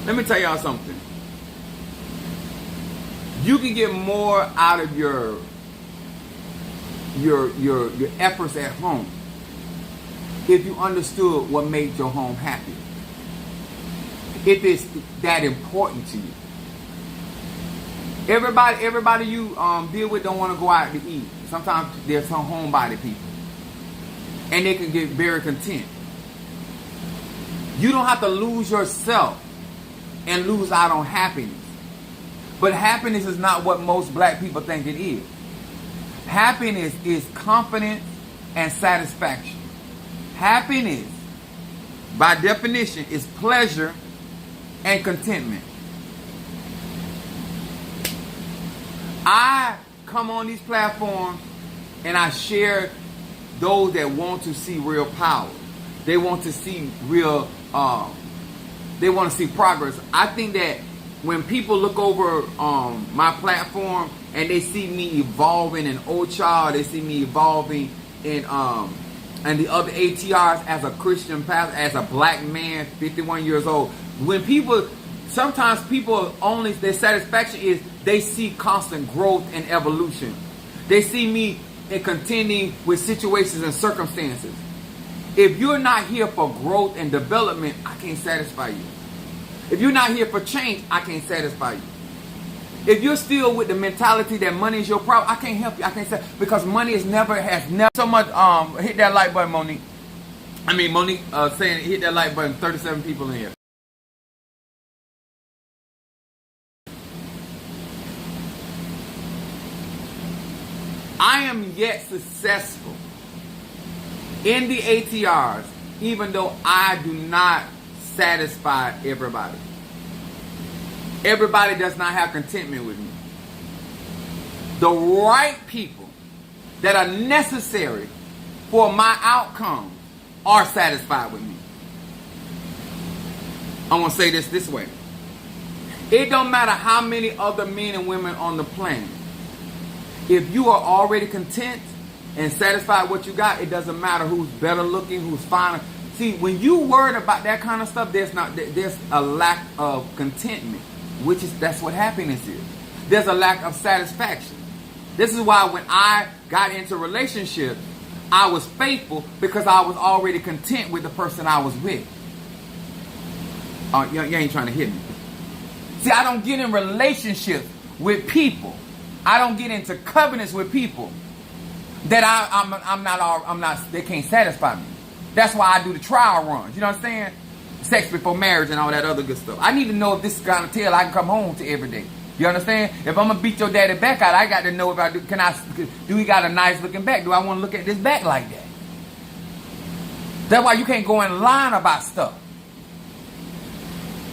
Let me tell y'all something. You can get more out of your efforts at home if you understood what made your home happy. If it's that important to you. Everybody you deal with don't want to go out to eat. Sometimes there's some homebody people. And they can get very content. You don't have to lose yourself and lose out on happiness. But happiness is not what most black people think it is. Happiness is confidence and satisfaction. Happiness, by definition, is pleasure and contentment. I come on these platforms and I share those that want to see real power. They want to see real, they want to see progress. I think that when people look over my platform and they see me evolving in Ocha, they see me evolving in and the other ATRs as a Christian pastor, as a black man, 51 years old. When people, sometimes people only, their satisfaction is they see constant growth and evolution. They see me in contending with situations and circumstances. If you're not here for growth and development, I can't satisfy you. If you're not here for change, I can't satisfy you. If you're still with the mentality that money is your problem, I can't help you. I can't say, because money has never so much. Hit that like button, Monique. Monique saying hit that like button. 37 people in here. I am yet successful in the ATRs, even though I do not satisfy everybody. Everybody does not have contentment with me. The right people that are necessary for my outcome are satisfied with me. I'm going to say this way. It don't matter how many other men and women on the planet. If you are already content and satisfied with what you got, it doesn't matter who's better looking, who's finer. See, when you worried about that kind of stuff, there's a lack of contentment, that's what happiness is. There's a lack of satisfaction. This is why when I got into relationships, I was faithful because I was already content with the person I was with. You ain't trying to hit me. See, I don't get in relationships with people. I don't get into covenants with people that I'm not. They can't satisfy me. That's why I do the trial runs. You know what I'm saying? Sex before marriage and all that other good stuff. I need to know if this is kind of tale I can come home to every day. You understand? If I'm gonna beat your daddy back out, I got to know if I do. Do he got a nice looking back? Do I want to look at this back like that? That's why you can't go in line about stuff.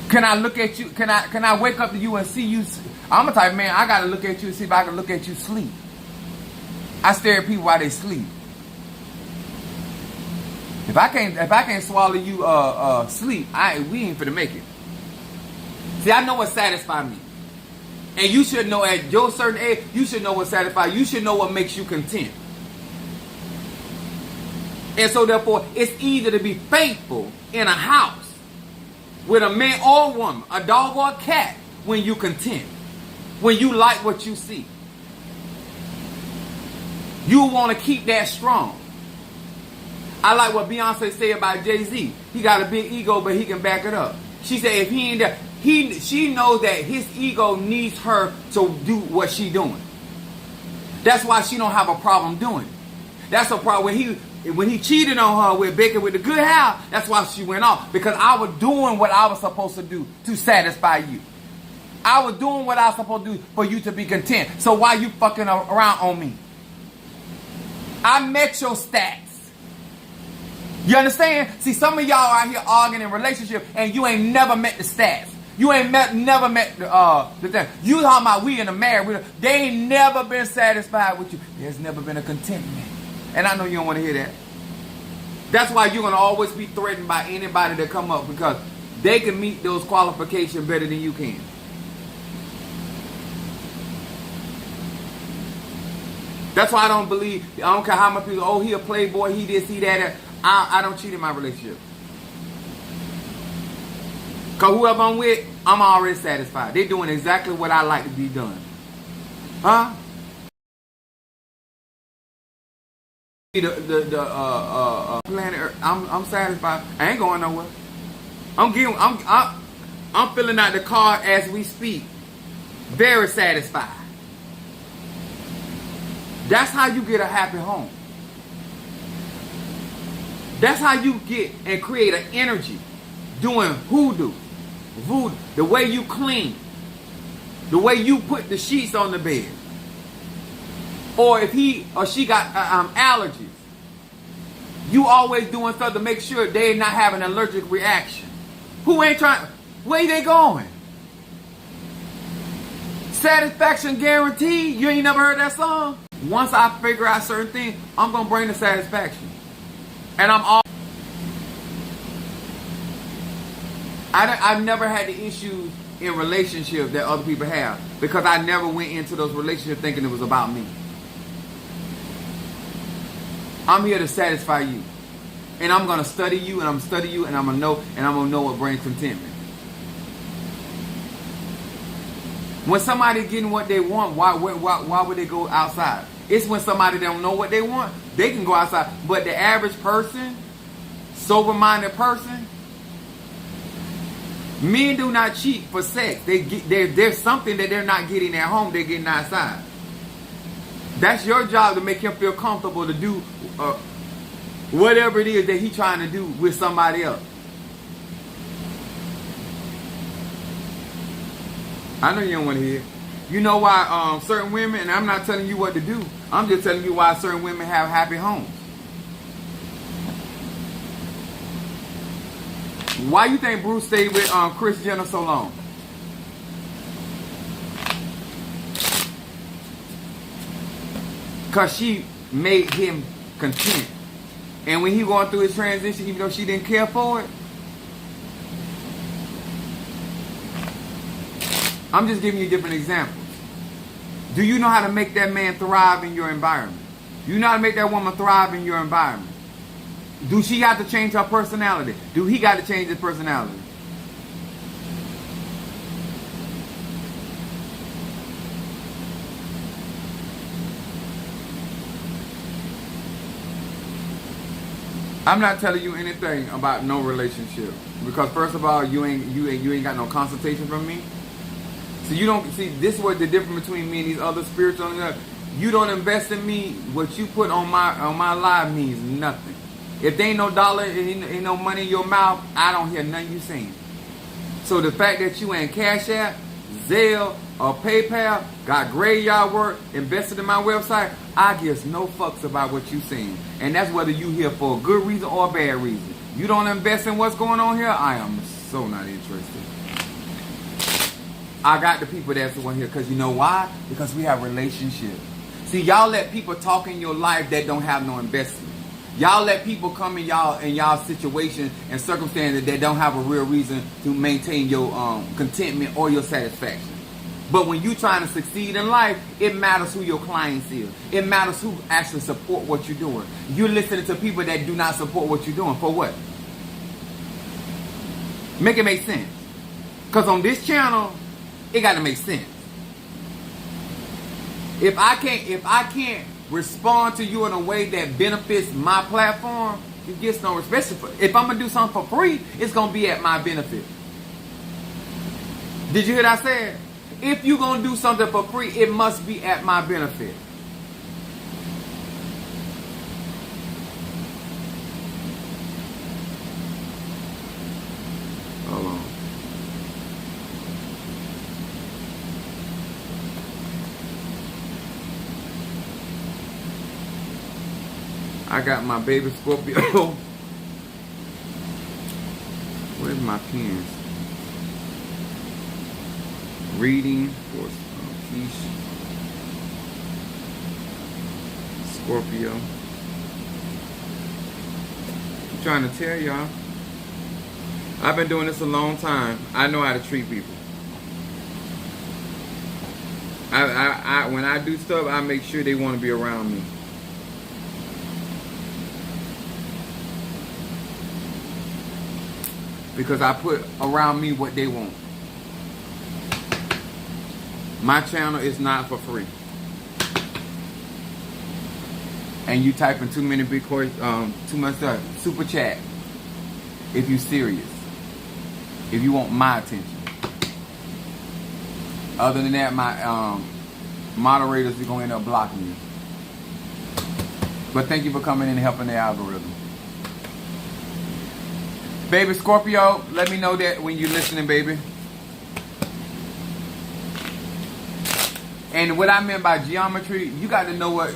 Can I look at you? Can I wake up to you and see you? I'm a type of man, I gotta look at you and see if I can look at you sleep. I stare at people while they sleep. If I can't swallow you sleep, we ain't finna make it. See, I know what satisfies me. And you should know at your certain age, you should know what satisfies you. You should know what makes you content. And so therefore, it's easy to be faithful in a house with a man or woman, a dog or a cat, when you content. When you like what you see. You want to keep that strong. I like what Beyonce said about Jay-Z. He got a big ego, but he can back it up. She said if he ain't there, she knows that his ego needs her to do what she doing. That's why she don't have a problem doing it. That's a problem. When he cheated on her with Baker with the good hair, that's why she went off. Because I was doing what I was supposed to do to satisfy you. I was doing what I was supposed to do for you to be content. So why you fucking around on me? I met your stats. You understand? See, some of y'all are out here arguing in relationships and you ain't never met the stats. You ain't never met the thing. You talking about we in a marriage. They ain't never been satisfied with you. There's never been a contentment. And I know you don't want to hear that. That's why you're going to always be threatened by anybody that come up, because they can meet those qualifications better than you can. That's why I don't believe, I don't care how much people, oh, he a playboy, he this, he that. I don't cheat in my relationship. Because whoever I'm with, I'm already satisfied. They're doing exactly what I like to be done. Huh? Planet Earth, I'm satisfied. I ain't going nowhere. I'm filling out the card as we speak. Very satisfied. That's how you get a happy home. That's how you get and create an energy doing hoodoo, voodoo, the way you clean, the way you put the sheets on the bed. Or if he or she got allergies, you always doing stuff to make sure they're not having an allergic reaction. Who ain't trying? Where they going? Satisfaction guaranteed. You ain't never heard that song? Once I figure out certain things, I'm going to bring the satisfaction. And I've never had the issues in relationships that other people have, because I never went into those relationships thinking it was about me. I'm here to satisfy you. And I'm going to study you, and I'm going to study you, and I'm going to know what brings contentment. When somebody's getting what they want, why would they go outside? It's when somebody don't know what they want, they can go outside. But the average person, sober-minded person, men do not cheat for sex. There's something that they're not getting at home, they're getting outside. That's your job, to make him feel comfortable to do whatever it is that he's trying to do with somebody else. I know you don't want to hear. You know why certain women, and I'm not telling you what to do, I'm just telling you why certain women have happy homes. Why you think Bruce stayed with Kris Jenner so long? Because she made him content. And when he going through his transition, even though she didn't care for it, I'm just giving you different examples. Do you know how to make that man thrive in your environment? Do you know how to make that woman thrive in your environment? Do she have to change her personality? Do he got to change his personality? I'm not telling you anything about no relationship, because first of all, you ain't got no consultation from me. So you don't see, this is what the difference between me and these other spiritual. You don't invest in me. What you put on my life means nothing. If there ain't no dollar, ain't no money in your mouth, I don't hear nothing you saying. So the fact that you ain't Cash App, Zelle, or PayPal, got graveyard work, invested in my website, I give no fucks about what you saying. And that's whether you here for a good reason or a bad reason. You don't invest in what's going on here, I am so not interested. I got the people that's the one here, because you know why? Because we have relationships. See, y'all let people talk in your life that don't have no investment. Y'all let people come in y'all situation and circumstances that don't have a real reason to maintain your contentment or your satisfaction. But when you trying to succeed in life, it matters who your clients is. It matters who actually support what you're doing. You're listening to people that do not support what you're doing. For what? Make it make sense. Because on this channel, it got to make sense. If I can't respond to you in a way that benefits my platform, it gets no respect. If I'm going to do something for free, it's going to be at my benefit. Did you hear what I said? If you're going to do something for free, it must be at my benefit. Hold on. I got my baby Scorpio. Where's my pens? Reading for Keisha. Scorpio. I'm trying to tell y'all. I've been doing this a long time. I know how to treat people. When I do stuff, I make sure they want to be around me. Because I put around me what they want. My channel is not for free. And you type in too much super chat if you serious. If you want my attention. Other than that, my moderators are going to end up blocking you. But thank you for coming in and helping the algorithm. Baby Scorpio, let me know that when you're listening, baby. And what I meant by geometry, you got to know what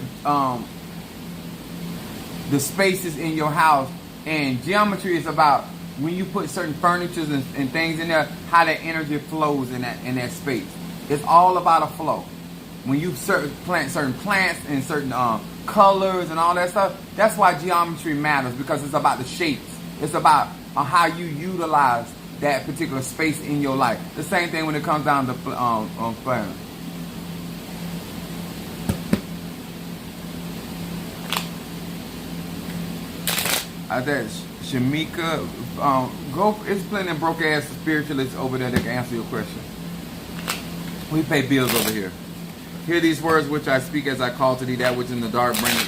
the spaces in your house. And geometry is about when you put certain furnitures and things in there, how that energy flows in that space. It's all about a flow. When you plant certain plants and certain colors and all that stuff, that's why geometry matters, because it's about the shapes. It's about how you utilize that particular space in your life. The same thing when it comes down to planning. I think Shamika, it's plenty of broke ass spiritualists over there that can answer your question. We pay bills over here. Hear these words which I speak as I call to thee, that which in the dark bring it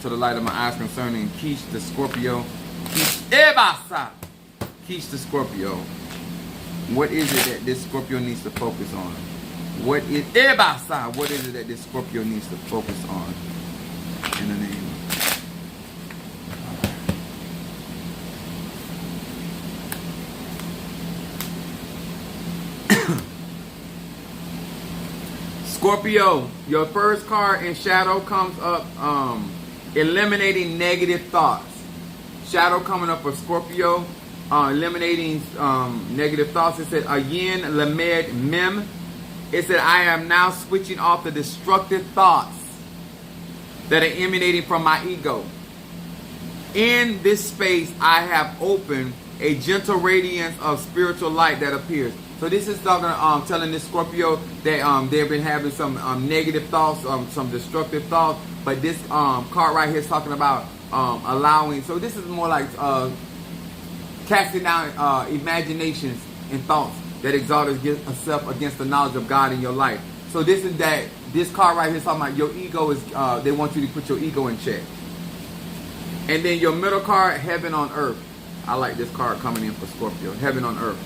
to the light of my eyes concerning Keish the Scorpio. Keish the Scorpio. What is it that this Scorpio needs to focus on? What is it that this Scorpio needs to focus on? In the name. Scorpio, your first card in Shadow comes up, eliminating negative thoughts. Shadow coming up for Scorpio, eliminating negative thoughts. It said, Ayin Lamed Mem. It said, I am now switching off the destructive thoughts that are emanating from my ego. In this space, I have opened a gentle radiance of spiritual light that appears. So this is talking, telling this Scorpio that they've been having some negative thoughts, some destructive thoughts. But this card right here is talking about allowing. So this is more like casting down imaginations and thoughts that exalt itself against the knowledge of God in your life. So this is that. This card right here is talking about your ego is. They want you to put your ego in check. And then your middle card, Heaven on Earth. I like this card coming in for Scorpio. Heaven on Earth.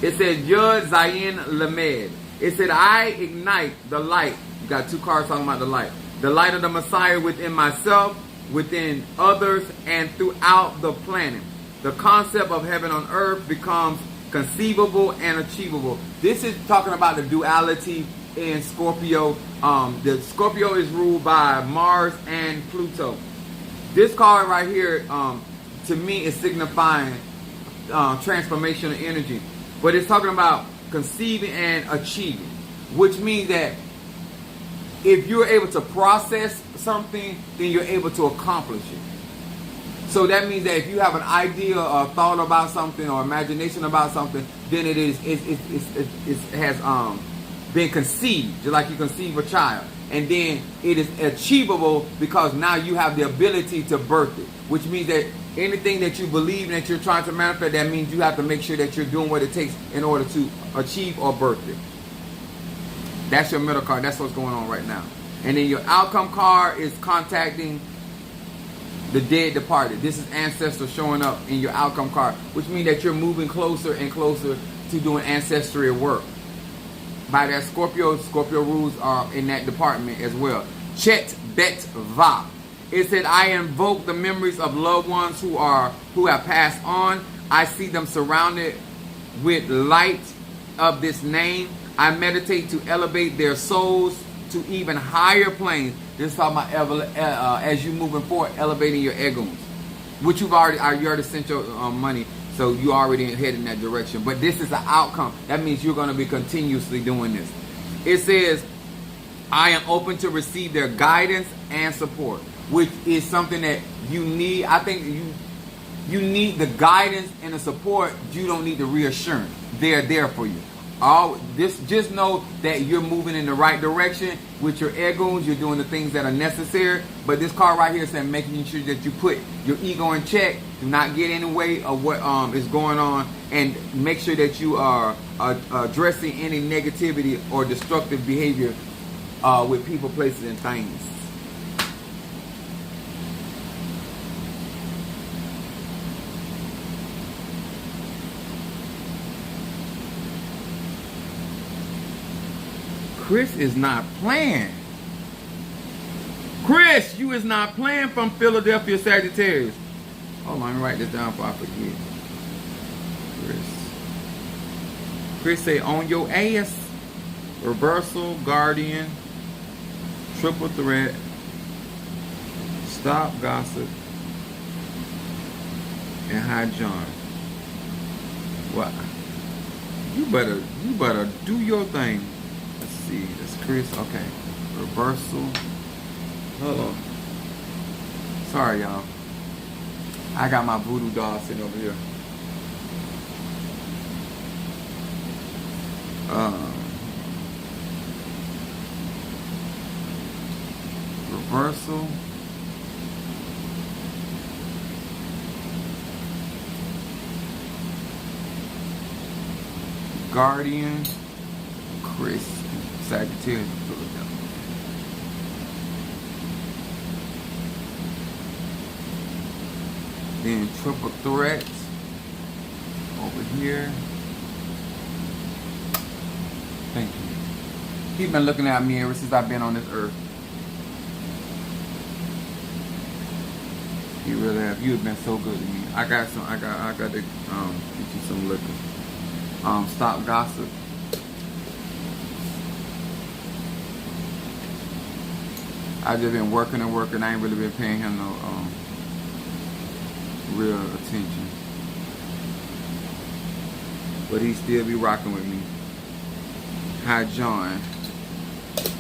It said, Yud Zayin Lamed. It said, I ignite the light. You got two cards talking about the light. The light of the Messiah within myself, within others, and throughout the planet. The concept of heaven on earth becomes conceivable and achievable. This is talking about the duality in Scorpio. The Scorpio is ruled by Mars and Pluto. This card right here, to me, is signifying transformational energy. But it's talking about conceiving and achieving, which means that if you're able to process something, then you're able to accomplish it. So that means that if you have an idea or thought about something or imagination about something, then it has been conceived, just like you conceive a child. And then it is achievable because now you have the ability to birth it, which means that anything that you believe and that you're trying to manifest, that means you have to make sure that you're doing what it takes in order to achieve or birth it. That's your middle card. That's what's going on right now. And then your outcome card is contacting the dead departed. This is ancestors showing up in your outcome card, which means that you're moving closer and closer to doing ancestral work. By that Scorpio rules are in that department as well. Chet Bet Va. It said, I invoke the memories of loved ones who have passed on. I see them surrounded with light of this name. I meditate to elevate their souls to even higher planes. This is talking about as you moving forward, elevating your egos, which you already sent your money, so you already head in that direction. But this is an outcome. That means you're going to be continuously doing this. It says, I am open to receive their guidance and support, which is something that you need. I think you need the guidance and the support. You don't need the reassurance. They're there for you. all this, just know that you're moving in the right direction with your egos. You're doing the things that are necessary. But this card right here is saying making sure that you put your ego in check. Do not get in the way of what is going on, and make sure that you are addressing any negativity or destructive behavior with people, places, and things. Chris is not playing. Chris, you is not playing from Philadelphia Sagittarius. Hold on, let me write this down before I forget. Chris say on your ass. Reversal, Guardian, Triple Threat, Stop Gossip, and High John. What? You better do your thing. Let's see. That's Chris. Okay. Reversal. Hold on. Sorry, y'all. I got my voodoo doll sitting over here. Reversal. Guardian. Chris. Sagittarius. Then Triple Threat over here. Thank you. He's been looking at me ever since I've been on this earth. You really have. You have been so good to me. I got to get you some liquor. Stop Gossip. I've just been working and working. I ain't really been paying him no real attention, but he still be rocking with me. Hi John.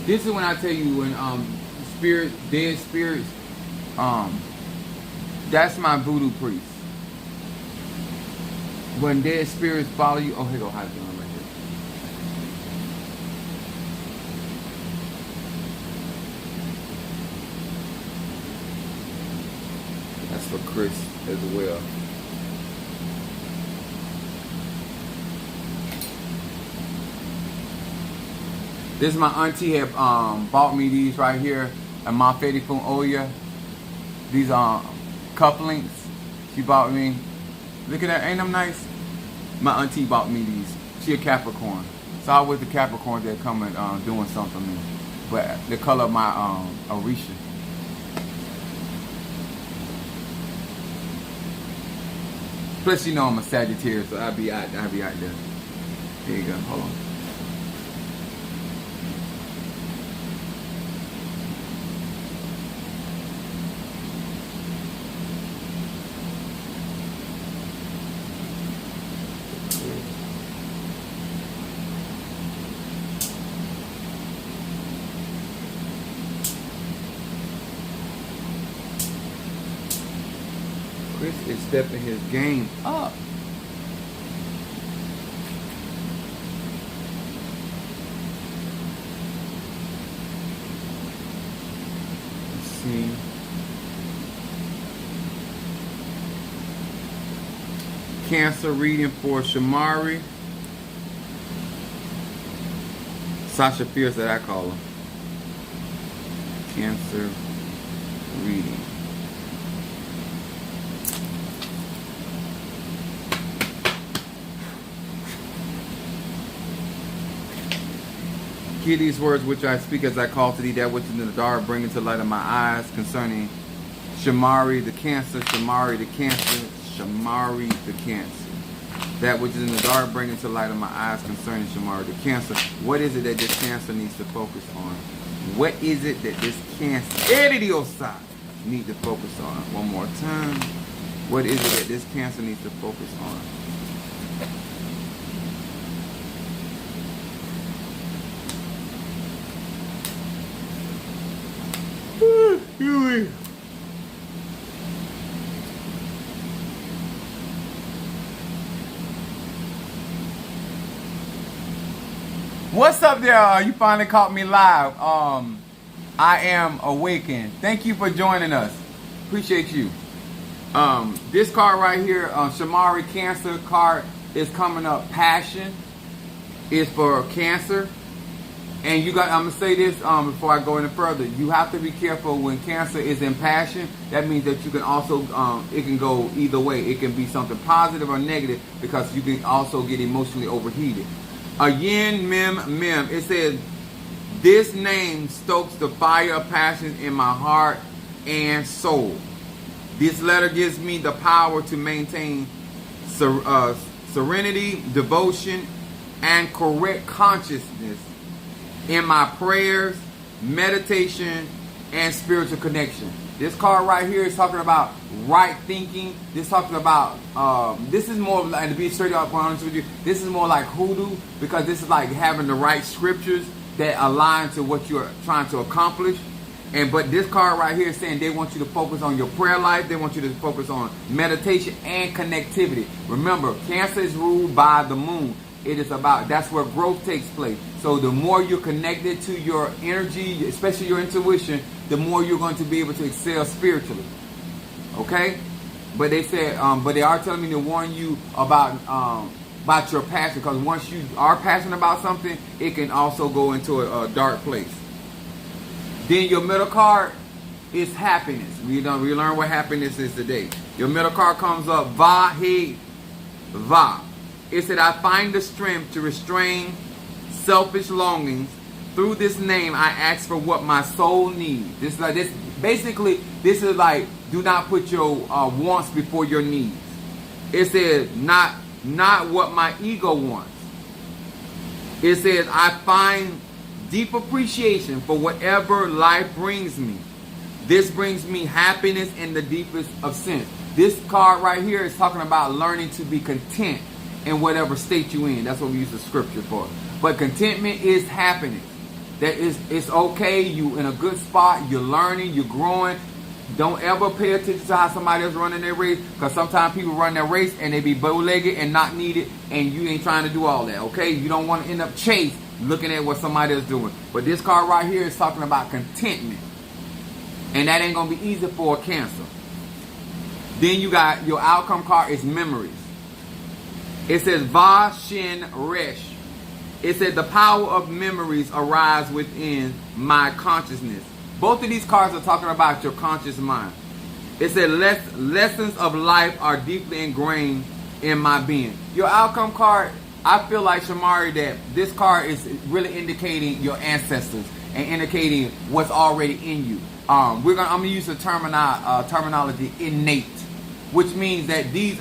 This is when I tell you when dead spirits, that's my voodoo priest. When dead spirits follow you, oh, here go Hi John right here. That's for Chris as well. This is my auntie had bought me these right here at Mafedi from Oya. These cufflinks she bought me. Look at that, ain't them nice? My auntie bought me these. She a Capricorn. So I was the Capricorn that come and doing something to me. But the color of my Orisha. Plus, you know I'm a Sagittarius, so I'll be out there. There you go. Hold on. Chris is stepping his game up. Let's see. Cancer reading for Shamari. Sasha Fierce that I call her. Cancer reading. Hear these words which I speak as I call to thee, that which is in the dark, bring it to light of my eyes, concerning Shamari the Cancer, Shamari the Cancer, Shamari the Cancer. That which is in the dark, bring it to light of my eyes, concerning Shamari the Cancer. What is it that this Cancer needs to focus on? What is it that this Cancer need to focus on? One more time. What is it that this Cancer needs to focus on? What's up there? You finally caught me live. I am awakened. Thank you for joining us. Appreciate you. This card right here, Shamari Cancer card is coming up. Passion is for Cancer. And I'm gonna say this before I go any further. You have to be careful when Cancer is in passion. That means that you can also, it can go either way. It can be something positive or negative because you can also get emotionally overheated. Yin Mem Mem. It says, this name stokes the fire of passion in my heart and soul. This letter gives me the power to maintain serenity, devotion, and correct consciousness in my prayers, meditation, and spiritual connection. This card right here is talking about right thinking. This talking about, this is more, and to be straight up honest with you, this is more like hoodoo, because this is like having the right scriptures that align to what you're trying to accomplish. But this card right here is saying they want you to focus on your prayer life. They want you to focus on meditation and connectivity. Remember, Cancer is ruled by the moon. It is about, that's where growth takes place. So the more you're connected to your energy, especially your intuition, the more you're going to be able to excel spiritually. Okay? But they said, but they are telling me to warn you about your passion, because once you are passionate about something, it can also go into a dark place. Then your middle card is happiness. We learn what happiness is today. Your middle card comes up, Va He Va. It said, I find the strength to restrain selfish longings. Through this name, I ask for what my soul needs. This is like this. Basically, this is like, do not put your wants before your needs. It says, not what my ego wants. It says, I find deep appreciation for whatever life brings me. This brings me happiness in the deepest of sense. This card right here is talking about learning to be content in whatever state you're in. That's what we use the scripture for. But contentment is happiness. That is, it's okay. You in a good spot. You're learning. You're growing. Don't ever pay attention to how somebody else running their race, because sometimes people run their race and they be bow-legged and not needed, and you ain't trying to do all that. Okay, you don't want to end up chased looking at what somebody else doing. But this card right here is talking about contentment, and that ain't gonna be easy for a Cancer. Then you got your outcome card is memories. It says Va Shin Resh. It said the power of memories arise within my consciousness. Both of these cards are talking about your conscious mind. It said lessons of life are deeply ingrained in my being. Your outcome card, I feel like, Shamari, that this card is really indicating your ancestors and indicating what's already in you. I'm gonna use the terminology innate, which means that these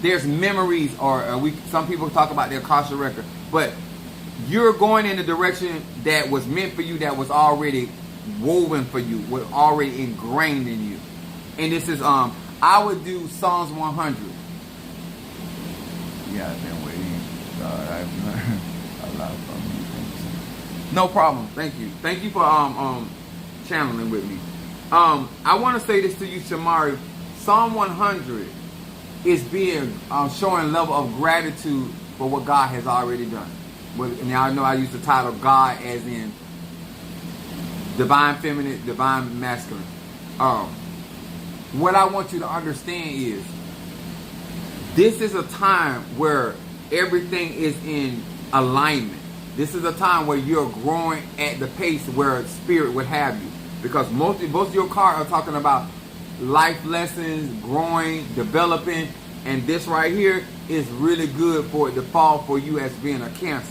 there's memories, or some people talk about their Akashic record, but you're going in the direction that was meant for you, that was already woven for you, was already ingrained in you. And this is I would do Psalms 100. Yeah, I've been waiting. I've learned a lot from you. Thank you. No problem. Thank you. Thank you for channeling with me. I want to say this to you, Shamari. Psalm 100 is being showing level of gratitude for what God has already done. Now I know I use the title God as in divine feminine, divine masculine. What I want you to understand is this is a time where everything is in alignment. This is a time where you're growing at the pace where spirit would have you. Because most of your cards are talking about life lessons, growing, developing, and this right here is really good for it to fall for you as being a Cancer.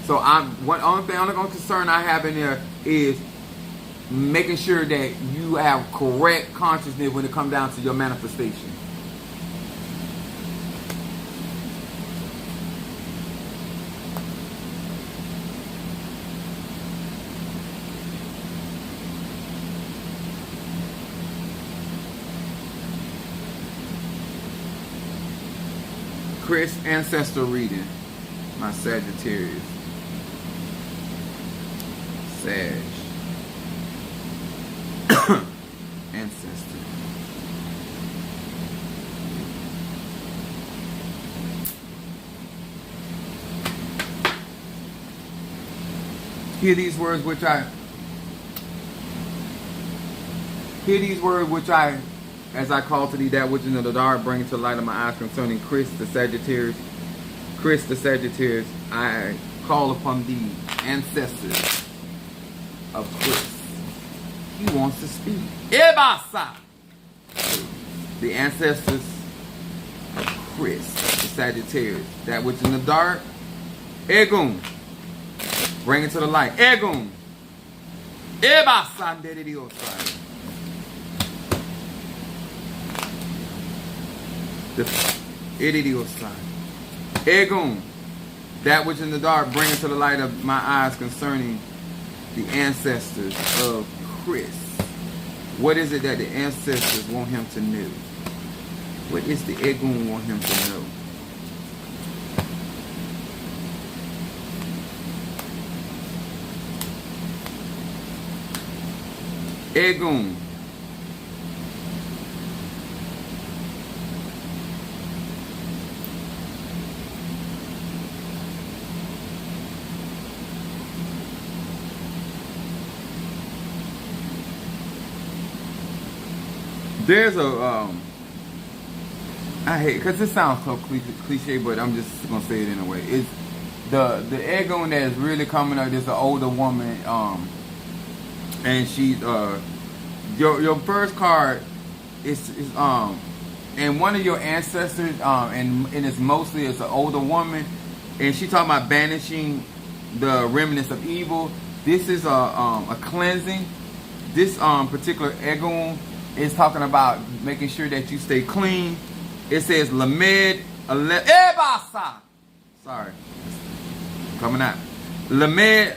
So only concern I have in there is making sure that you have correct consciousness when it comes down to your manifestation. Chris Ancestor reading, my Sagittarius. Sag. Ancestor. Hear these words which I, as I call to thee that which is in the dark, bring it to light of my eyes concerning Chris the Sagittarius. Chris the Sagittarius, I call upon the ancestors of Chris. He wants to speak. Ebasa! The ancestors of Chris the Sagittarius. That which is in the dark, Egun. Bring it to the light. Egun. Ebasa ndedidiosa. Egun, that which in the dark, bring it to the light of my eyes concerning the ancestors of Chris. What is it that the ancestors want him to know? What is the Egun want him to know? Egun. There's a, I hate, because this sounds so cliche, but I'm just going to say it anyway. It's the Egun that is really coming up, there's an older woman, and she's, your first card is and one of your ancestors, and it's mostly, it's an older woman, and she talking about banishing the remnants of evil. This is a cleansing. This particular Egun is talking about making sure that you stay clean. It says Lamed Ebasa. Sorry. Coming out. Lamed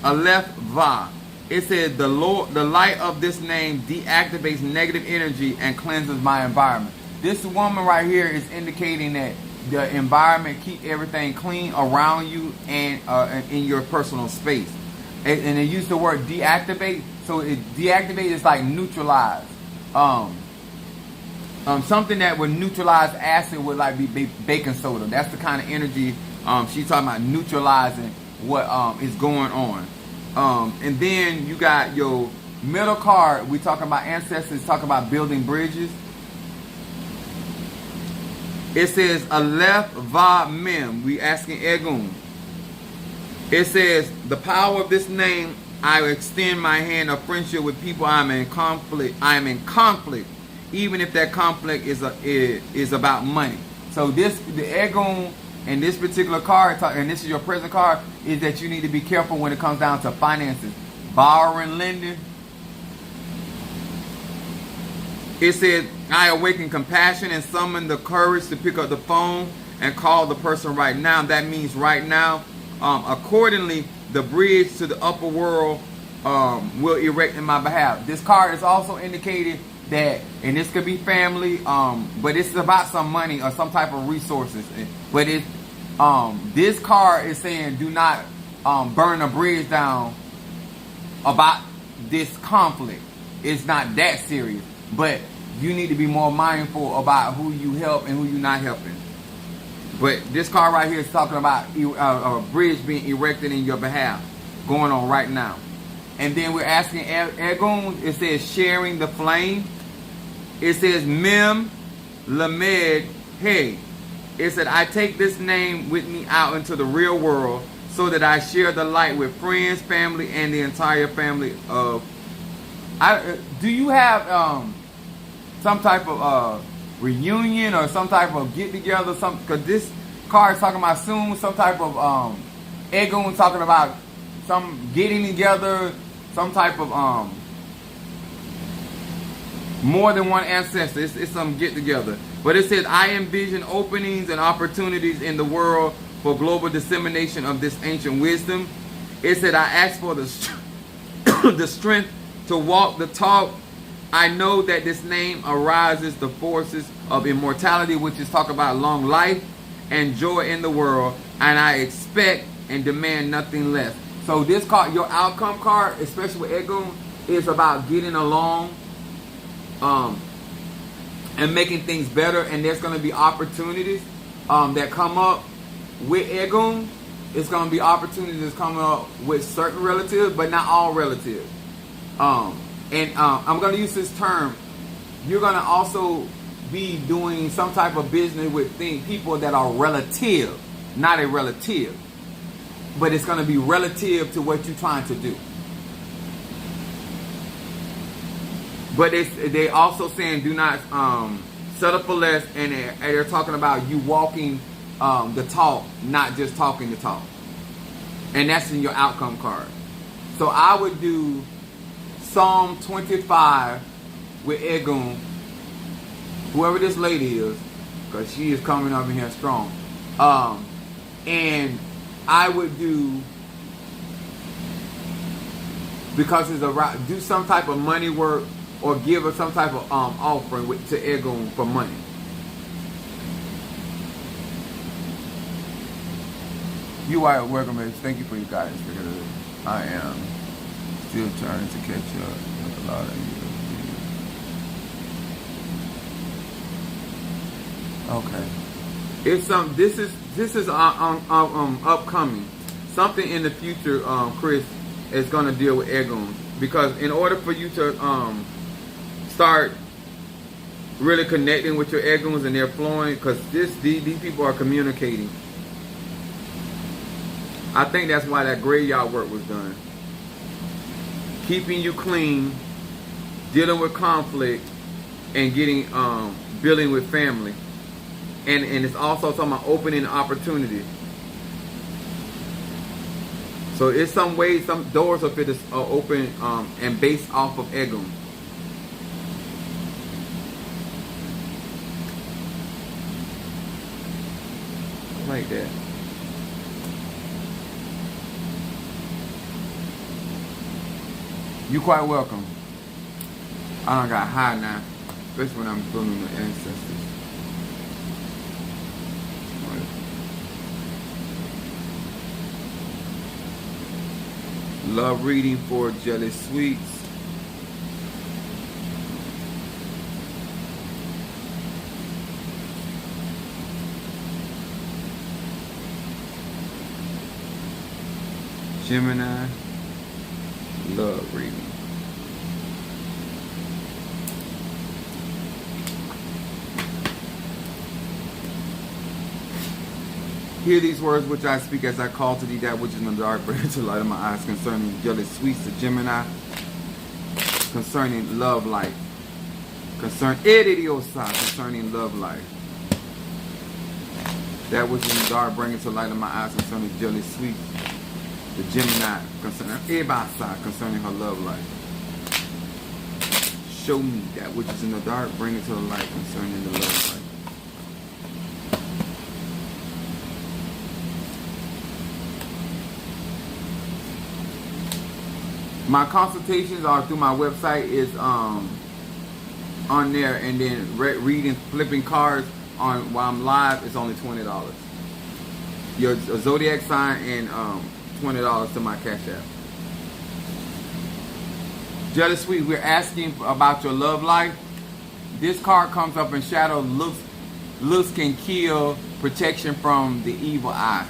Aleph Va. It says the light of this name deactivates negative energy and cleanses my environment. This woman right here is indicating that the environment, keep everything clean around you and in your personal space. And they use the word deactivate. So it deactivate is like neutralize. Something that would neutralize acid would like be baking soda. That's the kind of energy she's talking about, neutralizing what is going on. And then you got your middle card. We talking about ancestors, talking about building bridges. It says Aleph Va Mem. We asking Egun. It says the power of this name. I extend my hand of friendship with people I am in conflict. I am in conflict, even if that conflict is about money. So the Egun and this particular card, and this is your present card, is that you need to be careful when it comes down to finances, borrowing, lending. It says I awaken compassion and summon the courage to pick up the phone and call the person right now. That means right now. Accordingly, the bridge to the upper world will erect in my behalf. This card is also indicated that, and this could be family, but it's about some money or some type of resources. But this card is saying do not burn a bridge down about this conflict. It's not that serious, but you need to be more mindful about who you help and who you're not helping. But this card right here is talking about a bridge being erected in your behalf, going on right now. And then we're asking Egun, it says sharing the flame. It says Mem Lamed Hey. It said I take this name with me out into the real world so that I share the light with friends, family, and the entire family of. Do you have some type of reunion or some type of get together? Because this card is talking about soon, some type of Egun talking about some getting together, some type of more than one ancestor. It's some get together. But it says I envision openings and opportunities in the world for global dissemination of this ancient wisdom. It said I ask for the strength to walk the talk. I know that this name arises the forces of immortality, which is talk about long life and joy in the world, and I expect and demand nothing less. So this card, your outcome card, especially with Egun, is about getting along and making things better, and there's going to be opportunities that come up with Egun It's going to be opportunities coming up with certain relatives, but not all relatives. I'm going to use this term. You're going to also be doing some type of business with people that are relative, not a relative. But it's going to be relative to what you're trying to do. But they also saying do not settle for less, and they're talking about you walking the talk, not just talking the talk. And that's in your outcome card. So I would do Psalm 25 with Egun, whoever this lady is, because she is coming up in here strong. And I would do, because it's do some type of money work or give her some type of offering to Egun for money. You are welcome, man. Thank you for your guidance, because I am still trying to catch up with a lot of you. Okay. It's this is upcoming. Something in the future, Chris, is gonna deal with Egun, because in order for you to start really connecting with your Eguns and they're flowing, because these people are communicating. I think that's why that graveyard work was done. Keeping you clean, dealing with conflict, and getting building with family. And it's also talking about opening opportunity. So it's some ways, some doors of it are open and based off of Egun. Like that. You quite welcome. I done got high now, especially when I'm filming the ancestors. Love reading for Jelly Sweets. Gemini. Love reading. Hear these words which I speak as I call to thee that which is in the dark, bring it to the light of my eyes, concerning Jelly Sweets to Gemini, concerning love life, concerning love life. That which is in the dark, bring it to the light of my eyes, concerning Jelly Sweets. The Gemini, concerning concerning her love life. Show me that which is in the dark, bring it to the light concerning the love life. My consultations are through my website, is on there, and then reading, flipping cards on while I'm live is only $20. Your zodiac sign and $20 to my Cash App. Jelly Sweet, we're asking about your love life. This card comes up in shadow. Looks can kill, protection from the evil eye.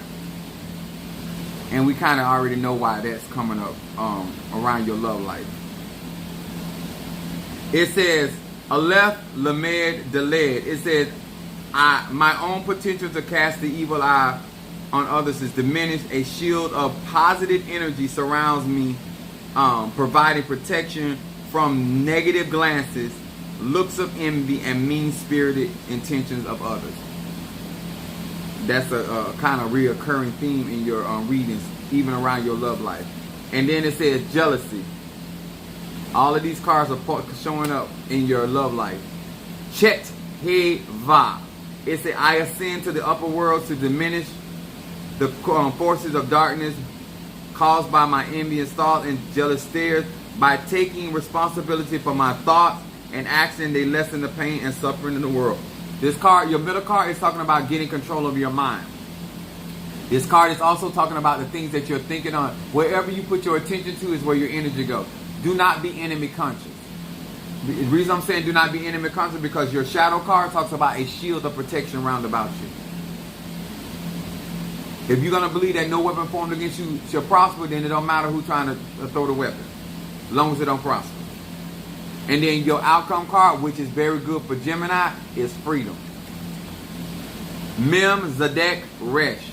And we kind of already know why that's coming up around your love life. It says, Aleph Lamed Deled. It says, my own potential to cast the evil eye on others is diminished. A shield of positive energy surrounds me, providing protection from negative glances, looks of envy, and mean-spirited intentions of others. That's a kind of reoccurring theme in your readings, even around your love life. And then it says jealousy. All of these cards are showing up in your love life. Chet He Va. It says, I ascend to the upper world to diminish the forces of darkness caused by my envious thoughts and jealous stares. By taking responsibility for my thoughts and action, they lessen the pain and suffering in the world. This card, your middle card, is talking about getting control of your mind. This card is also talking about the things that you're thinking on. Wherever you put your attention to is where your energy goes. Do not be enemy conscious. The reason I'm saying do not be enemy conscious because your shadow card talks about a shield of protection round about you. If you're going to believe that no weapon formed against you shall prosper, then it don't matter who's trying to throw the weapon, as long as it don't prosper. And then your outcome card, which is very good for Gemini, is freedom. Mem Zadek Resh.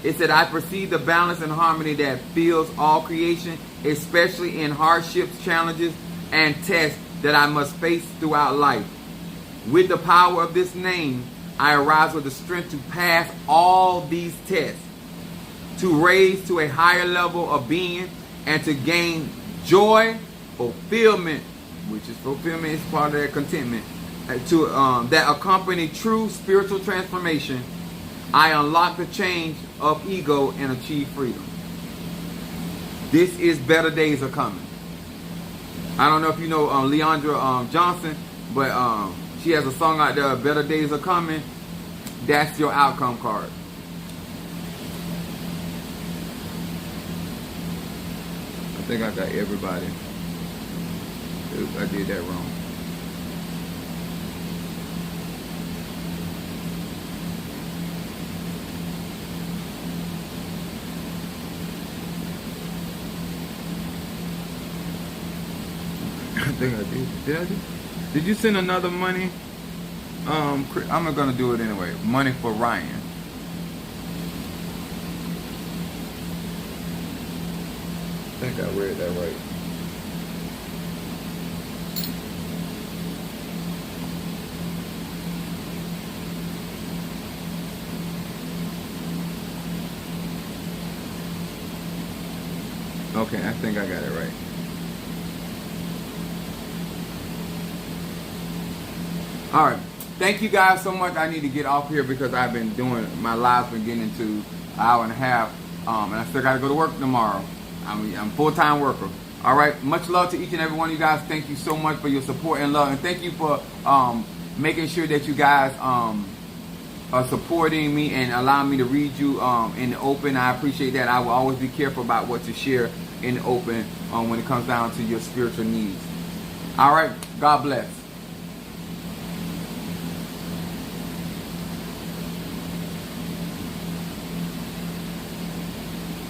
It said, I perceive the balance and harmony that fills all creation, especially in hardships, challenges, and tests that I must face throughout life. With the power of this name, I arise with the strength to pass all these tests, to raise to a higher level of being, and to gain joy, fulfillment, which is fulfillment is part of their contentment, that accompany true spiritual transformation. I unlock the chains of ego and achieve freedom. This is better days are coming. I don't know if you know Leandra Johnson, but she has a song out there, Better Days Are Coming. That's your outcome card. I think I got everybody. Oops, I did that wrong. I think I did. Did I do? Did you send another money? I'm gonna do it anyway. Money for Ryan. I think I read that right. Okay, I think I got it right. All right. Thank you guys so much. I need to get off here because I've been doing, my live's been getting into an hour and a half. And I still got to go to work tomorrow. I'm a full-time worker. All right. Much love to each and every one of you guys. Thank you so much for your support and love. And thank you for making sure that you guys are supporting me and allowing me to read you in the open. I appreciate that. I will always be careful about what to share in the open when it comes down to your spiritual needs. All right. God bless.